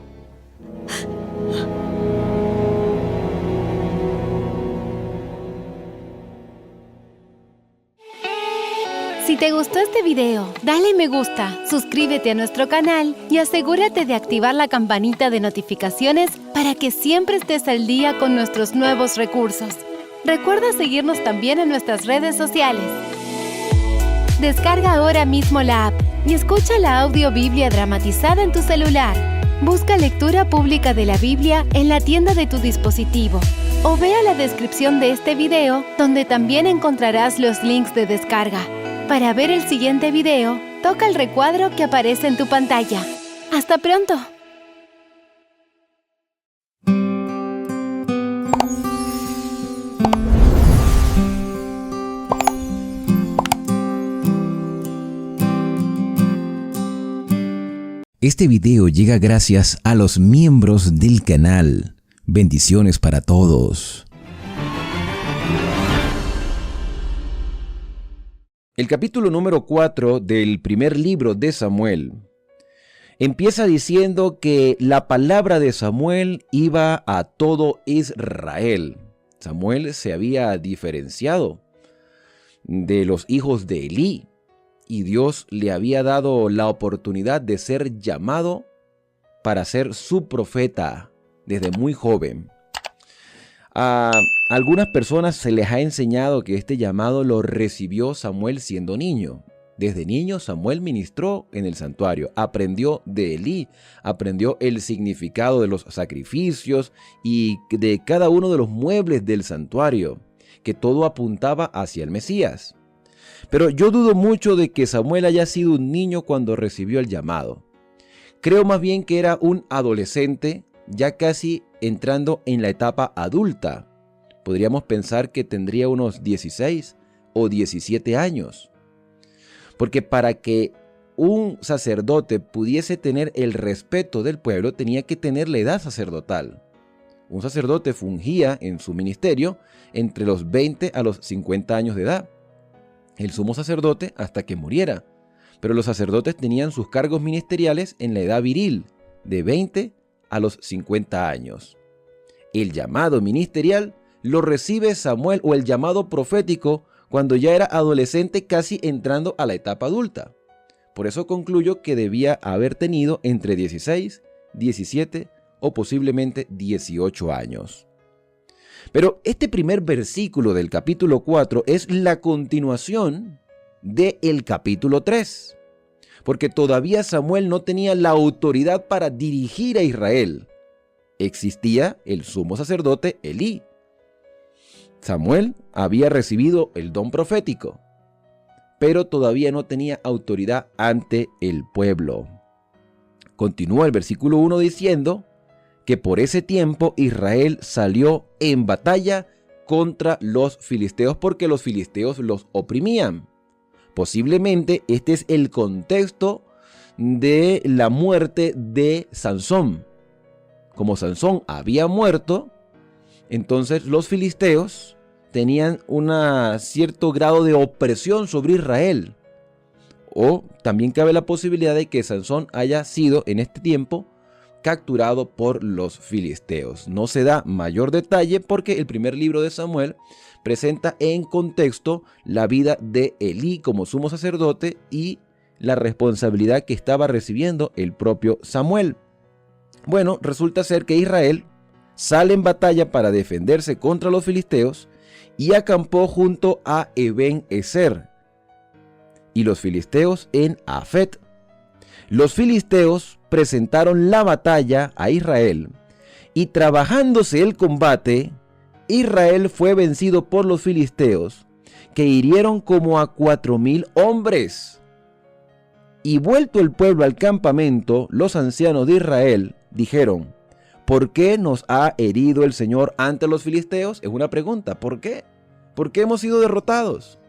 Si te gustó este video, dale me gusta, suscríbete a nuestro canal y asegúrate de activar la campanita de notificaciones para que siempre estés al día con nuestros nuevos recursos. Recuerda seguirnos también en nuestras redes sociales. Descarga ahora mismo la app y escucha la audiobiblia dramatizada en tu celular. Busca lectura pública de la Biblia en la tienda de tu dispositivo o vea la descripción de este video donde también encontrarás los links de descarga. Para ver el siguiente video, toca el recuadro que aparece en tu pantalla. ¡Hasta pronto! Este video llega gracias a los miembros del canal. Bendiciones para todos. El capítulo número 4 del primer libro de Samuel empieza diciendo que la palabra de Samuel iba a todo Israel. Samuel se había diferenciado de los hijos de Elí y Dios le había dado la oportunidad de ser llamado para ser su profeta desde muy joven. A algunas personas se les ha enseñado que este llamado lo recibió Samuel siendo niño. Desde niño Samuel ministró en el santuario, aprendió de Elí, aprendió el significado de los sacrificios y de cada uno de los muebles del santuario, que todo apuntaba hacia el Mesías. Pero yo dudo mucho de que Samuel haya sido un niño cuando recibió el llamado. Creo más bien que era un adolescente, ya casi entrando en la etapa adulta. Podríamos pensar que tendría unos 16 o 17 años. Porque para que un sacerdote pudiese tener el respeto del pueblo, tenía que tener la edad sacerdotal. Un sacerdote fungía en su ministerio entre los 20 a los 50 años de edad. El sumo sacerdote hasta que muriera. Pero los sacerdotes tenían sus cargos ministeriales en la edad viril, de 20 a los 50 años. El llamado ministerial lo recibe Samuel, o el llamado profético, cuando ya era adolescente, casi entrando a la etapa adulta. Por eso concluyo que debía haber tenido entre 16, 17 o posiblemente 18 años. Pero este primer versículo del capítulo 4 es la continuación del capítulo 3. Porque todavía Samuel no tenía la autoridad para dirigir a Israel. Existía el sumo sacerdote Elí. Samuel había recibido el don profético, pero todavía no tenía autoridad ante el pueblo. Continúa el versículo 1 diciendo que por ese tiempo Israel salió en batalla contra los filisteos porque los filisteos los oprimían. Posiblemente este es el contexto de la muerte de Sansón. Como Sansón había muerto, entonces los filisteos tenían un cierto grado de opresión sobre Israel. O también cabe la posibilidad de que Sansón haya sido en este tiempo capturado por los filisteos. No se da mayor detalle porque el primer libro de Samuel presenta en contexto la vida de Elí como sumo sacerdote y la responsabilidad que estaba recibiendo el propio Samuel. Bueno, resulta ser que Israel sale en batalla para defenderse contra los filisteos y acampó junto a Eben-ezer y los filisteos en Afet. Los filisteos presentaron la batalla a Israel y trabajándose el combate, Israel fue vencido por los filisteos, que hirieron como a 4,000 hombres. Y vuelto el pueblo al campamento, los ancianos de Israel dijeron: ¿por qué nos ha herido el Señor ante los filisteos? Es una pregunta. ¿Por qué? ¿Por qué hemos sido derrotados?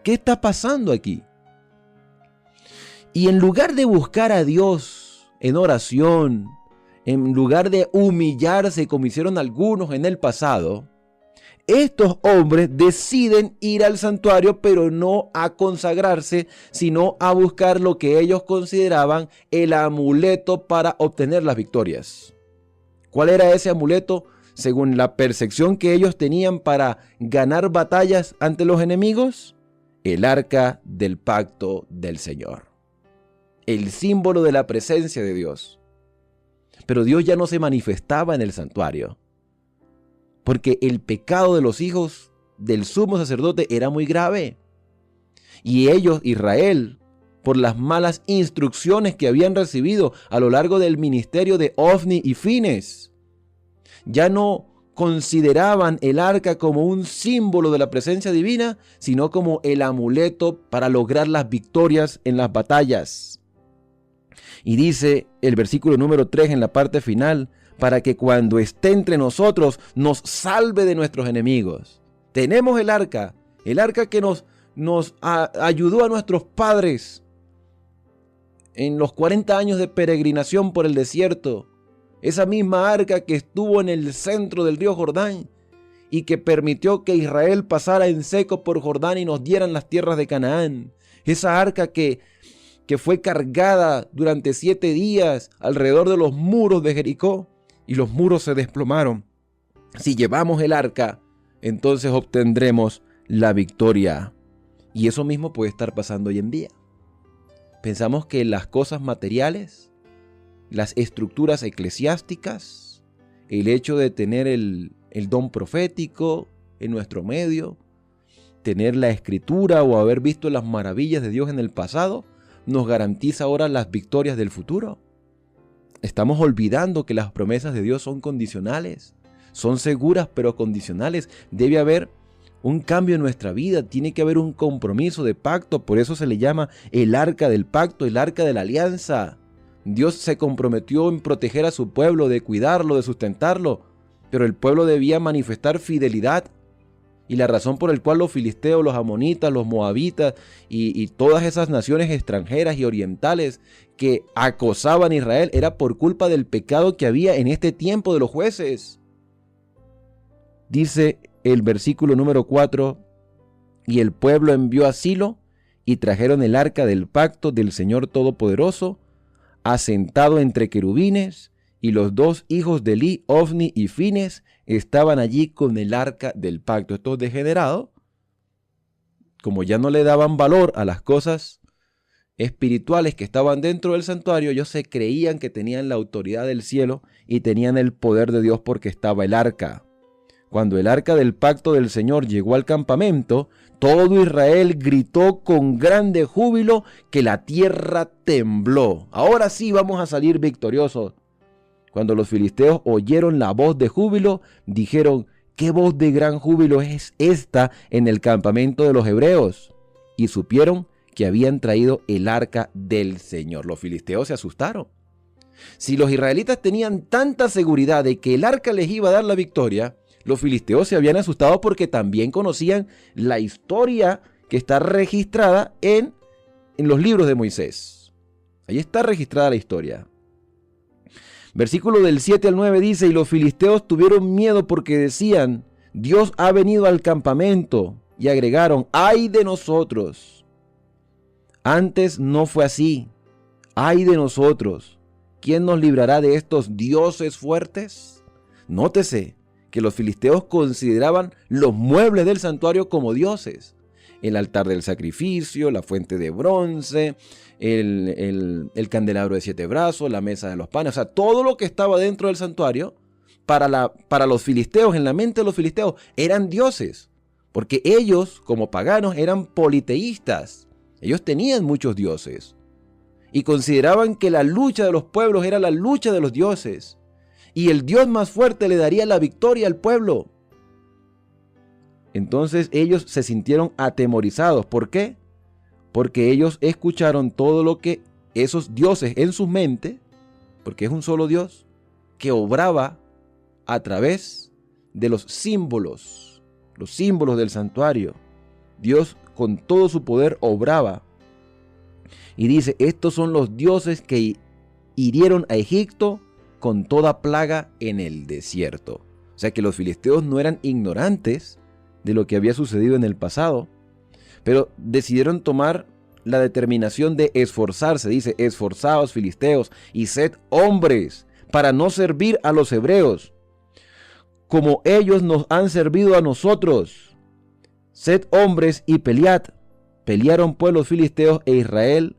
¿Qué está pasando aquí? Y en lugar de buscar a Dios en oración, en lugar de humillarse como hicieron algunos en el pasado, estos hombres deciden ir al santuario, pero no a consagrarse, sino a buscar lo que ellos consideraban el amuleto para obtener las victorias. ¿Cuál era ese amuleto? Según la percepción que ellos tenían para ganar batallas ante los enemigos, el arca del pacto del Señor. El símbolo de la presencia de Dios. Pero Dios ya no se manifestaba en el santuario, porque el pecado de los hijos del sumo sacerdote era muy grave. Y ellos, Israel, por las malas instrucciones que habían recibido a lo largo del ministerio de Ofni y Fines, ya no consideraban el arca como un símbolo de la presencia divina, sino como el amuleto para lograr las victorias en las batallas. Y dice el versículo número 3 en la parte final: para que cuando esté entre nosotros nos salve de nuestros enemigos. Tenemos el arca que nos ayudó a nuestros padres en los 40 años de peregrinación por el desierto. Esa misma arca que estuvo en el centro del río Jordán y que permitió que Israel pasara en seco por Jordán y nos dieran las tierras de Canaán. Esa arca que fue cargada durante 7 días alrededor de los muros de Jericó y los muros se desplomaron. Si llevamos el arca, entonces obtendremos la victoria. Y eso mismo puede estar pasando hoy en día. Pensamos que las cosas materiales, las estructuras eclesiásticas, el hecho de tener el don profético en nuestro medio, tener la escritura o haber visto las maravillas de Dios en el pasado, nos garantiza ahora las victorias del futuro. Estamos olvidando que las promesas de Dios son condicionales, son seguras pero condicionales. Debe haber un cambio en nuestra vida, tiene que haber un compromiso de pacto, por eso se le llama el arca del pacto, el arca de la alianza. Dios se comprometió en proteger a su pueblo, de cuidarlo, de sustentarlo, pero el pueblo debía manifestar fidelidad. Y la razón por la cual los filisteos, los amonitas, los moabitas y todas esas naciones extranjeras y orientales que acosaban a Israel era por culpa del pecado que había en este tiempo de los jueces. Dice el versículo número 4: y el pueblo envió a Silo y trajeron el arca del pacto del Señor Todopoderoso, asentado entre querubines, y los 2 hijos de Elí, Ofni y Fines, estaban allí con el arca del pacto. Estos degenerados, como ya no le daban valor a las cosas espirituales que estaban dentro del santuario, ellos se creían que tenían la autoridad del cielo y tenían el poder de Dios porque estaba el arca. Cuando el arca del pacto del Señor llegó al campamento, todo Israel gritó con grande júbilo que la tierra tembló. Ahora sí vamos a salir victoriosos. Cuando los filisteos oyeron la voz de júbilo, dijeron: ¿qué voz de gran júbilo es esta en el campamento de los hebreos? Y supieron que habían traído el arca del Señor. Los filisteos se asustaron. Si los israelitas tenían tanta seguridad de que el arca les iba a dar la victoria, los filisteos se habían asustado porque también conocían la historia que está registrada en los libros de Moisés. Ahí está registrada la historia. Versículo del 7 al 9 dice: y los filisteos tuvieron miedo porque decían: Dios ha venido al campamento. Y agregaron, ¡ay de nosotros! Antes no fue así. ¡Ay de nosotros! ¿Quién nos librará de estos dioses fuertes? Nótese que los filisteos consideraban los muebles del santuario como dioses. El altar del sacrificio, la fuente de bronce, el candelabro de 7 brazos, la mesa de los panes, o sea, todo lo que estaba dentro del santuario, para los filisteos, en la mente de los filisteos, eran dioses. Porque ellos, como paganos, eran politeístas. Ellos tenían muchos dioses. Y consideraban que la lucha de los pueblos era la lucha de los dioses. Y el Dios más fuerte le daría la victoria al pueblo. Entonces ellos se sintieron atemorizados. ¿Por qué? Porque ellos escucharon todo lo que esos dioses en su mente, porque es un solo Dios, que obraba a través de los símbolos del santuario. Dios con todo su poder obraba. Y dice, estos son los dioses que hirieron a Egipto con toda plaga en el desierto. O sea que los filisteos no eran ignorantes de lo que había sucedido en el pasado, pero decidieron tomar la determinación de esforzarse. Dice, esforzaos filisteos y sed hombres para no servir a los hebreos, como ellos nos han servido a nosotros. Sed hombres y pelead. Pelearon pues los filisteos e Israel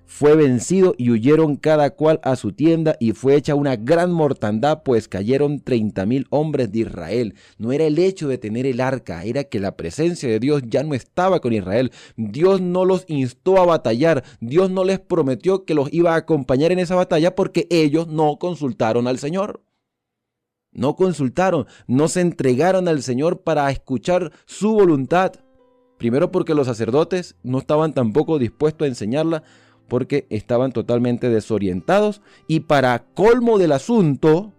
fue vencido y huyeron cada cual a su tienda y fue hecha una gran mortandad, pues cayeron 30,000 hombres de Israel. No era el hecho de tener el arca, era que la presencia de Dios ya no estaba con Israel. Dios no los instó a batallar, Dios no les prometió que los iba a acompañar en esa batalla porque ellos no consultaron al Señor. No consultaron, no se entregaron al Señor para escuchar su voluntad. Primero porque los sacerdotes no estaban tampoco dispuestos a enseñarla porque estaban totalmente desorientados. Y para colmo del asunto,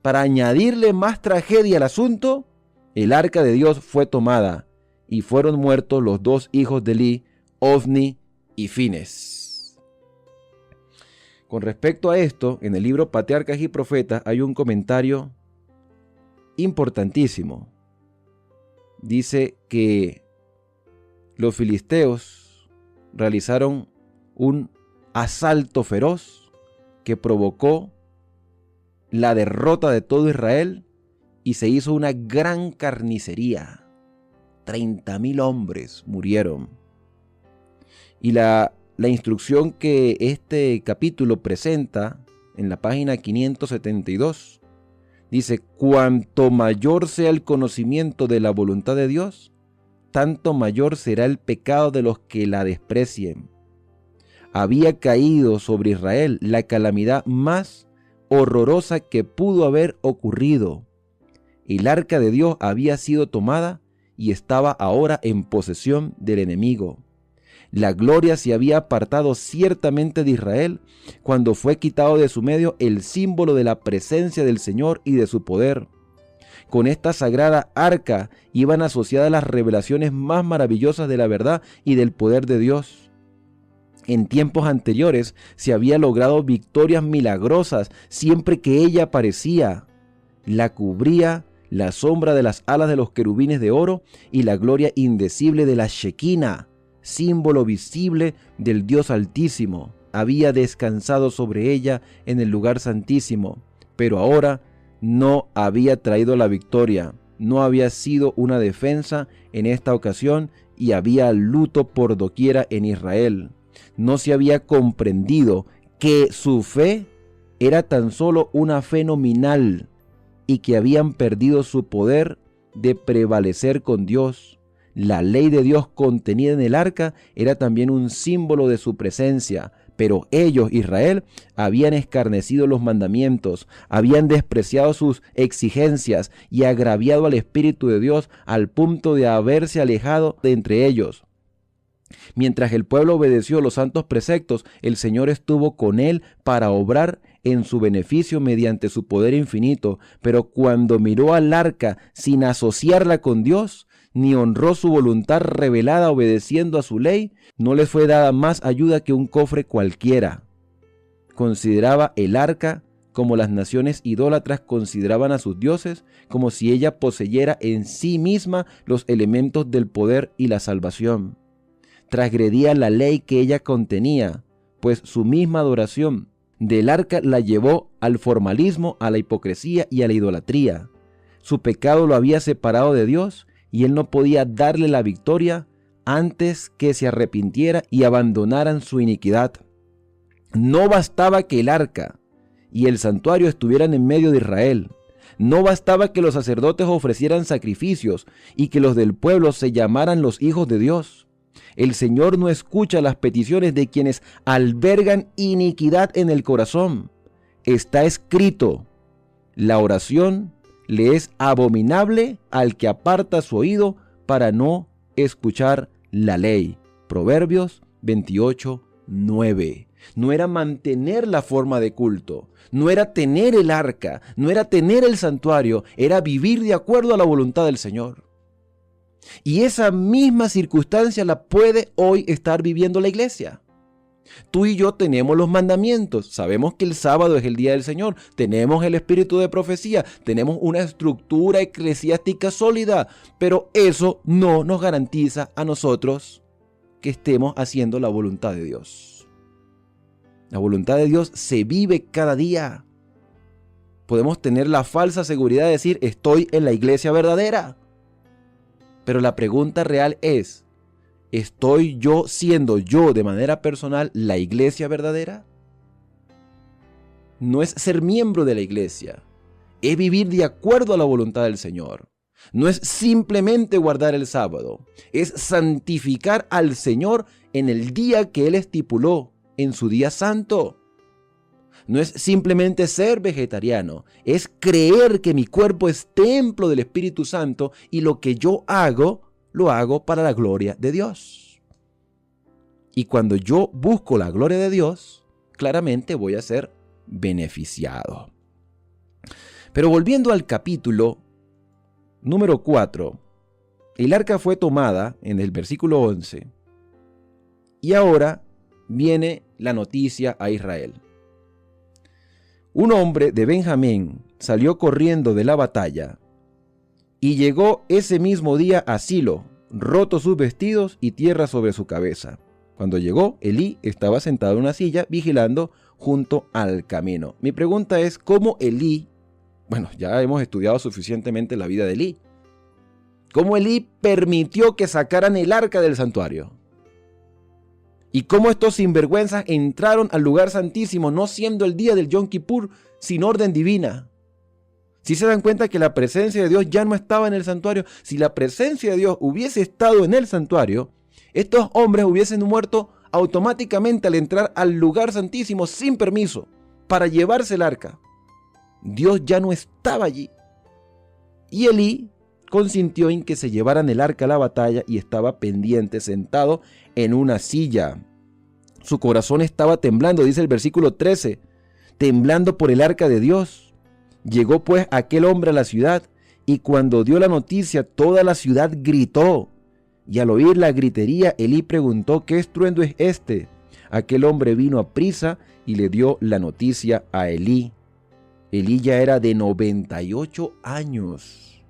para añadirle más tragedia al asunto, el arca de Dios fue tomada y fueron muertos los 2 hijos de Eli, Ofni y Fines. Con respecto a esto, en el libro Patriarcas y Profetas hay un comentario importantísimo. Dice que los filisteos realizaron un asalto feroz que provocó la derrota de todo Israel y se hizo una gran carnicería. 30,000 hombres murieron. Y la instrucción que este capítulo presenta en la página 572 dice, cuanto mayor sea el conocimiento de la voluntad de Dios, tanto mayor será el pecado de los que la desprecien. Había caído sobre Israel la calamidad más horrorosa que pudo haber ocurrido. El arca de Dios había sido tomada y estaba ahora en posesión del enemigo. La gloria se había apartado ciertamente de Israel cuando fue quitado de su medio el símbolo de la presencia del Señor y de su poder. Con esta sagrada arca iban asociadas las revelaciones más maravillosas de la verdad y del poder de Dios. En tiempos anteriores se había logrado victorias milagrosas siempre que ella aparecía. La cubría la sombra de las alas de los querubines de oro y la gloria indecible de la Shekinah, símbolo visible del Dios Altísimo, había descansado sobre ella en el lugar santísimo, pero ahora no había traído la victoria, no había sido una defensa en esta ocasión y había luto por doquiera en Israel. No se había comprendido que su fe era tan solo una fe nominal y que habían perdido su poder de prevalecer con Dios. La ley de Dios contenida en el arca era también un símbolo de su presencia, pero ellos, Israel, habían escarnecido los mandamientos, habían despreciado sus exigencias y agraviado al Espíritu de Dios al punto de haberse alejado de entre ellos. Mientras el pueblo obedeció los santos preceptos, el Señor estuvo con él para obrar en su beneficio mediante su poder infinito, pero cuando miró al arca sin asociarla con Dios, ni honró su voluntad revelada obedeciendo a su ley, no les fue dada más ayuda que un cofre cualquiera. Consideraba el arca como las naciones idólatras consideraban a sus dioses, como si ella poseyera en sí misma los elementos del poder y la salvación. Transgredía la ley que ella contenía, pues su misma adoración del arca la llevó al formalismo, a la hipocresía y a la idolatría. Su pecado lo había separado de Dios y él no podía darle la victoria antes que se arrepintiera y abandonaran su iniquidad. No bastaba que el arca y el santuario estuvieran en medio de Israel. No bastaba que los sacerdotes ofrecieran sacrificios y que los del pueblo se llamaran los hijos de Dios. El Señor no escucha las peticiones de quienes albergan iniquidad en el corazón. Está escrito: la oración le es abominable al que aparta su oído para no escuchar la ley. Proverbios 28:9. No era mantener la forma de culto, no era tener el arca, no era tener el santuario, era vivir de acuerdo a la voluntad del Señor. Y esa misma circunstancia la puede hoy estar viviendo la iglesia. Tú y yo tenemos los mandamientos, sabemos que el sábado es el día del Señor, tenemos el espíritu de profecía, tenemos una estructura eclesiástica sólida, pero eso no nos garantiza a nosotros que estemos haciendo la voluntad de Dios. La voluntad de Dios se vive cada día. Podemos tener la falsa seguridad de decir: estoy en la iglesia verdadera. Pero la pregunta real es: ¿estoy yo siendo yo de manera personal la iglesia verdadera? No es ser miembro de la iglesia, es vivir de acuerdo a la voluntad del Señor. No es simplemente guardar el sábado, es santificar al Señor en el día que Él estipuló, en su día santo. No es simplemente ser vegetariano, es creer que mi cuerpo es templo del Espíritu Santo y lo que yo hago, lo hago para la gloria de Dios. Y cuando yo busco la gloria de Dios, claramente voy a ser beneficiado. Pero volviendo al capítulo número 4, el arca fue tomada en el versículo 11 y ahora viene la noticia a Israel. Un hombre de Benjamín salió corriendo de la batalla y llegó ese mismo día a Silo, roto sus vestidos y tierra sobre su cabeza. Cuando llegó, Elí estaba sentado en una silla vigilando junto al camino. Mi pregunta es, ¿cómo Elí, ya hemos estudiado suficientemente la vida de Elí, cómo Elí permitió que sacaran el arca del santuario? Y cómo estos sinvergüenzas entraron al lugar santísimo, no siendo el día del Yom Kippur, sin orden divina. Si se dan cuenta que la presencia de Dios ya no estaba en el santuario, si la presencia de Dios hubiese estado en el santuario, estos hombres hubiesen muerto automáticamente al entrar al lugar santísimo sin permiso para llevarse el arca. Dios ya no estaba allí. Y Elí consintió en que se llevaran el arca a la batalla y estaba pendiente, sentado en una silla. Su corazón estaba temblando, dice el versículo 13, temblando por el arca de Dios. Llegó pues aquel hombre a la ciudad, y cuando dio la noticia, toda la ciudad gritó. Y al oír la gritería, Elí preguntó: ¿qué estruendo es este? Aquel hombre vino a prisa y le dio la noticia a Elí. Elí ya era de 98 años.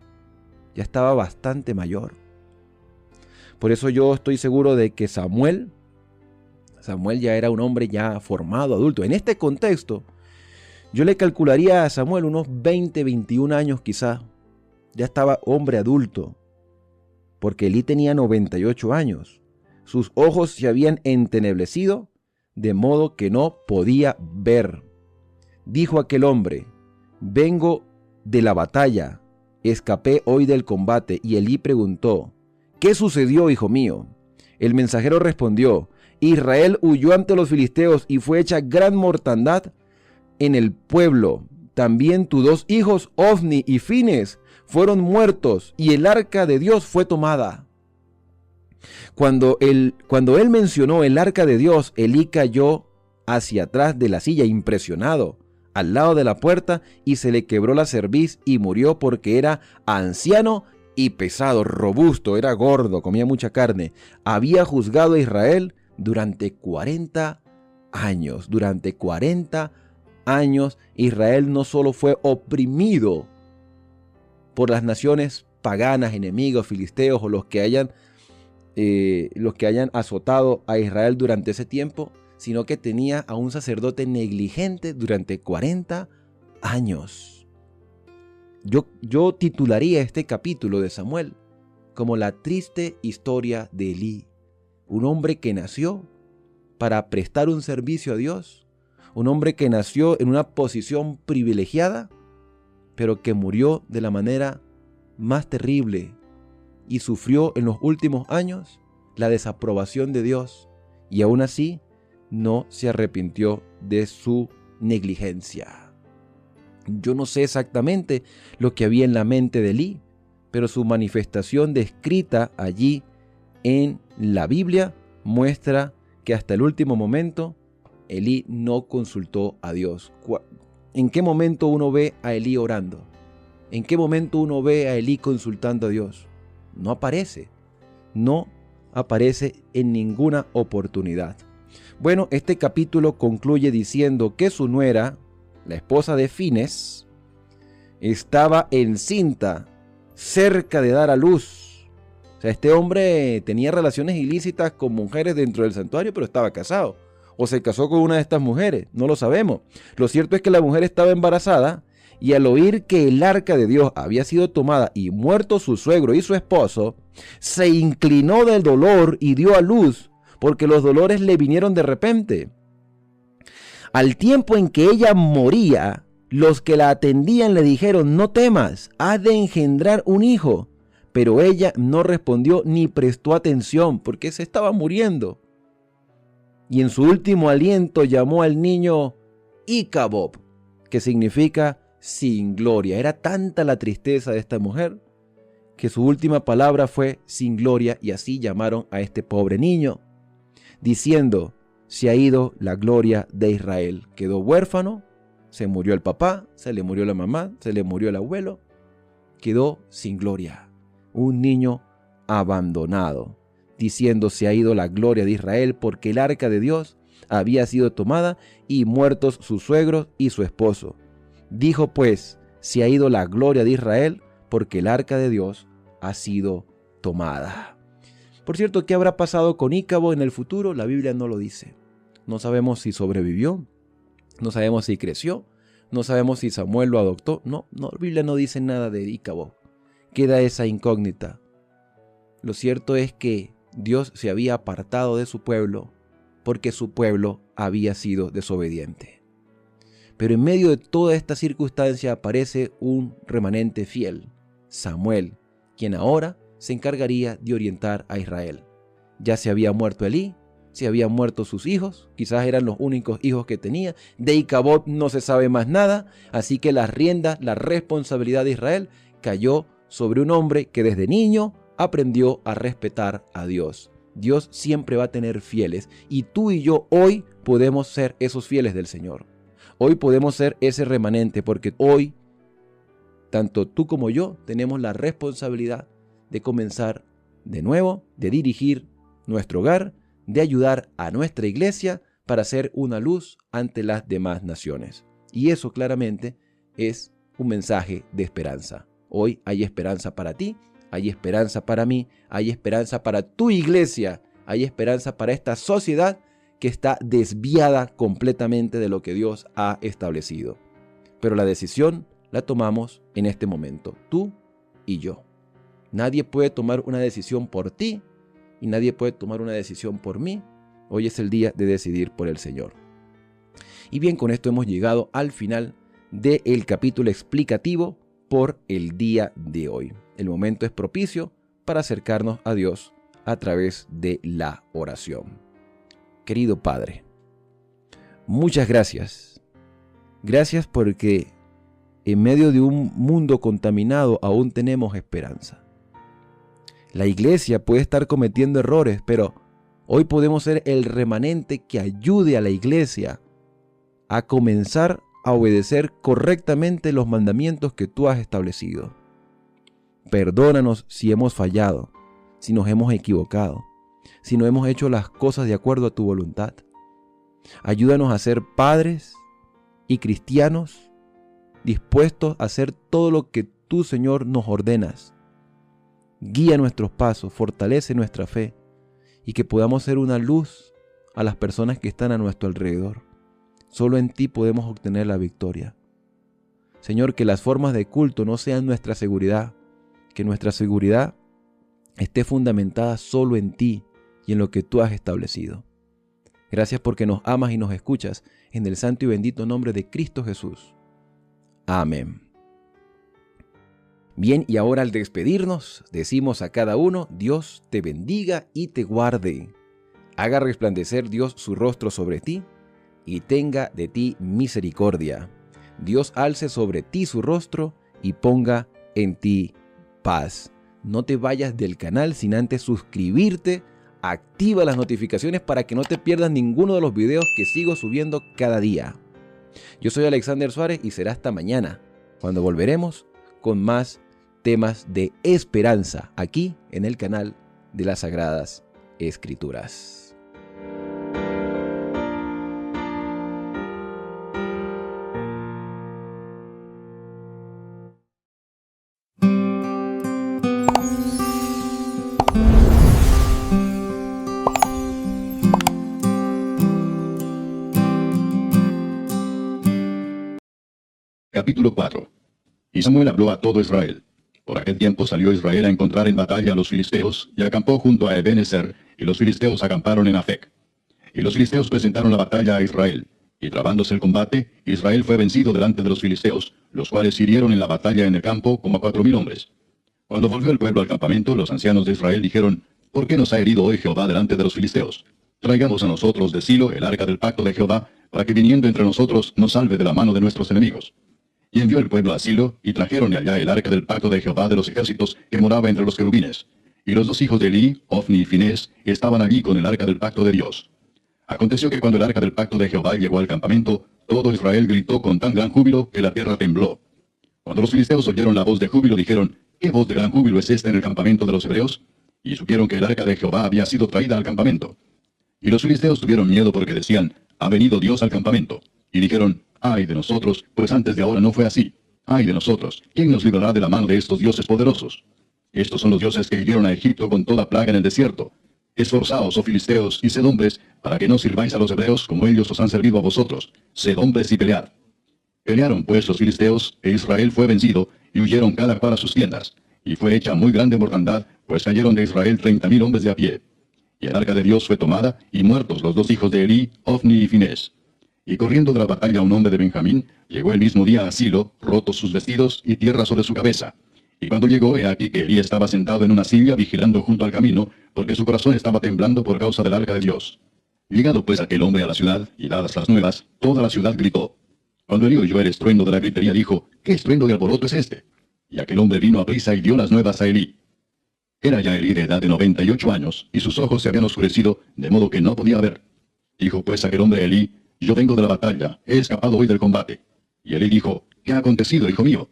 Ya estaba bastante mayor. Por eso yo estoy seguro de que Samuel ya era un hombre ya formado, adulto. En este contexto, yo le calcularía a Samuel unos 20, 21 años quizá. Ya estaba hombre adulto, porque Elí tenía 98 años. Sus ojos se habían enteneblecido, de modo que no podía ver. Dijo aquel hombre: vengo de la batalla, escapé hoy del combate. Y Elí preguntó: ¿qué sucedió, hijo mío? El mensajero respondió: Israel huyó ante los filisteos y fue hecha gran mortandad en el pueblo. También tus 2 hijos, Ofni y Fines, fueron muertos y el arca de Dios fue tomada. Cuando él mencionó el arca de Dios, Elí cayó hacia atrás de la silla impresionado, al lado de la puerta, y se le quebró la cerviz y murió porque era anciano y pesado, robusto, era gordo, comía mucha carne. Había juzgado a Israel durante 40 años. Durante 40 años Israel no solo fue oprimido por las naciones paganas, enemigos, filisteos o los que hayan azotado a Israel durante ese tiempo, sino que tenía a un sacerdote negligente durante 40 años. Yo titularía este capítulo de Samuel como la triste historia de Elí, un hombre que nació para prestar un servicio a Dios, un hombre que nació en una posición privilegiada, pero que murió de la manera más terrible y sufrió en los últimos años la desaprobación de Dios, y aún así no se arrepintió de su negligencia. Yo no sé exactamente lo que había en la mente de Elí, pero su manifestación descrita allí en la Biblia muestra que hasta el último momento Elí no consultó a Dios. ¿En qué momento uno ve a Elí orando? ¿En qué momento uno ve a Elí consultando a Dios? No aparece en ninguna oportunidad. Bueno, este capítulo concluye diciendo que su nuera, la esposa de Fines, estaba encinta, cerca de dar a luz. O sea, este hombre tenía relaciones ilícitas con mujeres dentro del santuario, pero estaba casado. O se casó con una de estas mujeres, no lo sabemos. Lo cierto es que la mujer estaba embarazada, y al oír que el arca de Dios había sido tomada y muerto su suegro y su esposo, se inclinó del dolor y dio a luz, porque los dolores le vinieron de repente. Al tiempo en que ella moría, los que la atendían le dijeron: no temas, has de engendrar un hijo. Pero ella no respondió ni prestó atención, porque se estaba muriendo. Y en su último aliento llamó al niño Icabob, que significa sin gloria. Era tanta la tristeza de esta mujer que su última palabra fue sin gloria, y así llamaron a este pobre niño, diciendo: se ha ido la gloria de Israel. Quedó huérfano, se murió el papá, se le murió la mamá, se le murió el abuelo, quedó sin gloria. Un niño abandonado, diciendo: se ha ido la gloria de Israel, porque el arca de Dios había sido tomada y muertos sus suegros y su esposo. Dijo pues: se ha ido la gloria de Israel, porque el arca de Dios ha sido tomada. Por cierto, ¿qué habrá pasado con Ícabo en el futuro? La Biblia no lo dice. No sabemos si sobrevivió, no sabemos si creció, no sabemos si Samuel lo adoptó. No, la Biblia no dice nada de Ícabo. Queda esa incógnita. Lo cierto es que Dios se había apartado de su pueblo porque su pueblo había sido desobediente. Pero en medio de toda esta circunstancia aparece un remanente fiel, Samuel, quien ahora se encargaría de orientar a Israel. Ya se había muerto Elí, se habían muerto sus hijos, quizás eran los únicos hijos que tenía. De Icabob no se sabe más nada, así que las riendas, la responsabilidad de Israel cayó sobre un hombre que desde niño aprendió a respetar a Dios. Dios siempre va a tener fieles, y tú y yo hoy podemos ser esos fieles del Señor. Hoy podemos ser ese remanente, porque hoy, tanto tú como yo, tenemos la responsabilidad de comenzar de nuevo, de dirigir nuestro hogar, de ayudar a nuestra iglesia para ser una luz ante las demás naciones. Y eso claramente es un mensaje de esperanza. Hoy hay esperanza para ti, hay esperanza para mí, hay esperanza para tu iglesia, hay esperanza para esta sociedad que está desviada completamente de lo que Dios ha establecido. Pero la decisión la tomamos en este momento, tú y yo. Nadie puede tomar una decisión por ti y nadie puede tomar una decisión por mí. Hoy es el día de decidir por el Señor. Y bien, con esto hemos llegado al final del capítulo explicativo por el día de hoy. El momento es propicio para acercarnos a Dios a través de la oración. Querido Padre, muchas gracias. Gracias porque en medio de un mundo contaminado aún tenemos esperanza. La iglesia puede estar cometiendo errores, pero hoy podemos ser el remanente que ayude a la iglesia a comenzar a obedecer correctamente los mandamientos que tú has establecido. Perdónanos si hemos fallado, si nos hemos equivocado, si no hemos hecho las cosas de acuerdo a tu voluntad. Ayúdanos a ser padres y cristianos dispuestos a hacer todo lo que tú, Señor, nos ordenas. Guía nuestros pasos, fortalece nuestra fe y que podamos ser una luz a las personas que están a nuestro alrededor. Solo en ti podemos obtener la victoria. Señor, que las formas de culto no sean nuestra seguridad, que nuestra seguridad esté fundamentada solo en ti y en lo que tú has establecido. Gracias porque nos amas y nos escuchas, en el santo y bendito nombre de Cristo Jesús. Amén. Bien, y ahora al despedirnos, decimos a cada uno: Dios te bendiga y te guarde. Haga resplandecer Dios su rostro sobre ti y tenga de ti misericordia. Dios alce sobre ti su rostro y ponga en ti paz. No te vayas del canal sin antes suscribirte. Activa las notificaciones para que no te pierdas ninguno de los videos que sigo subiendo cada día. Yo soy Alexander Suárez y será hasta mañana, cuando volveremos con más temas de esperanza aquí en el canal de las Sagradas Escrituras. Capítulo 4. Y Samuel habló a todo Israel. Por aquel tiempo salió Israel a encontrar en batalla a los filisteos, y acampó junto a Ebenezer, y los filisteos acamparon en Afec. Y los filisteos presentaron la batalla a Israel, y trabándose el combate, Israel fue vencido delante de los filisteos, los cuales hirieron en la batalla en el campo como a 4,000 hombres. Cuando volvió el pueblo al campamento, los ancianos de Israel dijeron: ¿Por qué nos ha herido hoy Jehová delante de los filisteos? Traigamos a nosotros de Silo el arca del pacto de Jehová, para que viniendo entre nosotros nos salve de la mano de nuestros enemigos. Y envió el pueblo a Silo, y trajeron de allá el arca del pacto de Jehová de los ejércitos, que moraba entre los querubines. Y los 2 hijos de Elí, Ofni y Finés, estaban allí con el arca del pacto de Dios. Aconteció que cuando el arca del pacto de Jehová llegó al campamento, todo Israel gritó con tan gran júbilo que la tierra tembló. Cuando los filisteos oyeron la voz de júbilo, dijeron: ¿Qué voz de gran júbilo es esta en el campamento de los hebreos? Y supieron que el arca de Jehová había sido traída al campamento. Y los filisteos tuvieron miedo porque decían: ha venido Dios al campamento. Y dijeron: ay de nosotros, pues antes de ahora no fue así. Ay de nosotros, ¿quién nos librará de la mano de estos dioses poderosos? Estos son los dioses que hirieron a Egipto con toda plaga en el desierto. Esforzaos, oh filisteos, y sed hombres, para que no sirváis a los hebreos como ellos os han servido a vosotros. Sed hombres y pelead. Pelearon pues los filisteos, e Israel fue vencido, y huyeron cada cual a sus tiendas. Y fue hecha muy grande mortandad, pues cayeron de Israel 30,000 hombres de a pie. Y el arca de Dios fue tomada, y muertos los 2 hijos de Elí, Ofni y Finés. Y corriendo de la batalla un hombre de Benjamín, llegó el mismo día a Silo, rotos sus vestidos y tierra sobre su cabeza. Y cuando llegó, he aquí que Elí estaba sentado en una silla vigilando junto al camino, porque su corazón estaba temblando por causa del arca de Dios. Llegado pues aquel hombre a la ciudad, y dadas las nuevas, toda la ciudad gritó. Cuando Elí oyó el estruendo de la gritería, dijo: ¿qué estruendo de alboroto es este? Y aquel hombre vino a prisa y dio las nuevas a Elí. Era ya Elí de edad de 98 años, y sus ojos se habían oscurecido, de modo que no podía ver. Dijo pues aquel hombre a Elí: yo vengo de la batalla, he escapado hoy del combate. Y Elí dijo: ¿qué ha acontecido, hijo mío?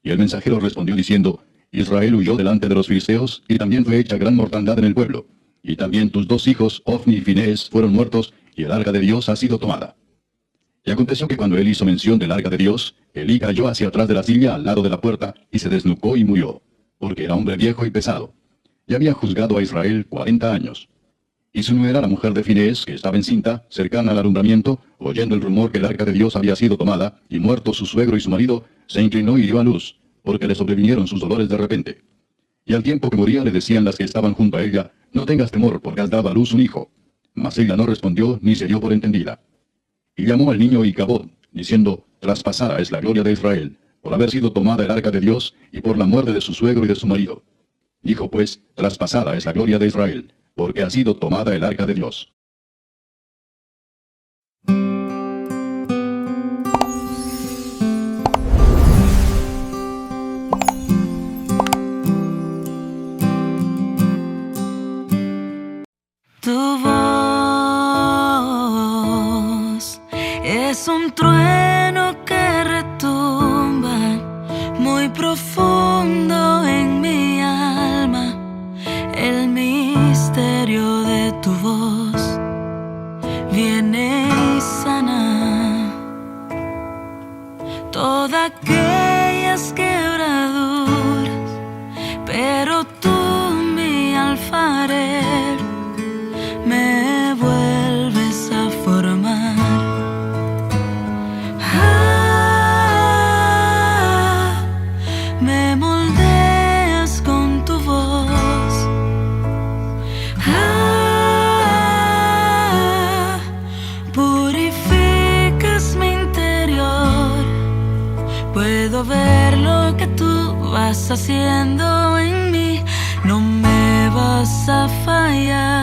Y el mensajero respondió diciendo: Israel huyó delante de los filisteos, y también fue hecha gran mortandad en el pueblo. Y también tus 2 hijos, Ofni y Finés, fueron muertos, y el arca de Dios ha sido tomada. Y aconteció que cuando él hizo mención del arca de Dios, Elí cayó hacia atrás de la silla al lado de la puerta, y se desnucó y murió, porque era hombre viejo y pesado. Y había juzgado a Israel 40 años. Y su nuera, la mujer de Finés, que estaba encinta, cercana al alumbramiento, oyendo el rumor que el arca de Dios había sido tomada, y muerto su suegro y su marido, se inclinó y dio a luz, porque le sobrevinieron sus dolores de repente. Y al tiempo que moría le decían las que estaban junto a ella: no tengas temor, porque has dado a luz un hijo. Mas ella no respondió, ni se dio por entendida. Y llamó al niño Icabod, diciendo: traspasada es la gloria de Israel, por haber sido tomada el arca de Dios, y por la muerte de su suegro y de su marido. Dijo pues: traspasada es la gloria de Israel, porque ha sido tomada el arca de Dios. Tu voz es un trueno que retumba muy profundo en mi alma. El misterio de tu voz viene y sana. aquellas quebraduras, pero tú, mi alfarero, me vuelves a formar. Me moldeas con tu voz. Purificas mi interior. Puedo ver lo que tú vas haciendo en mí. No me vas a fallar.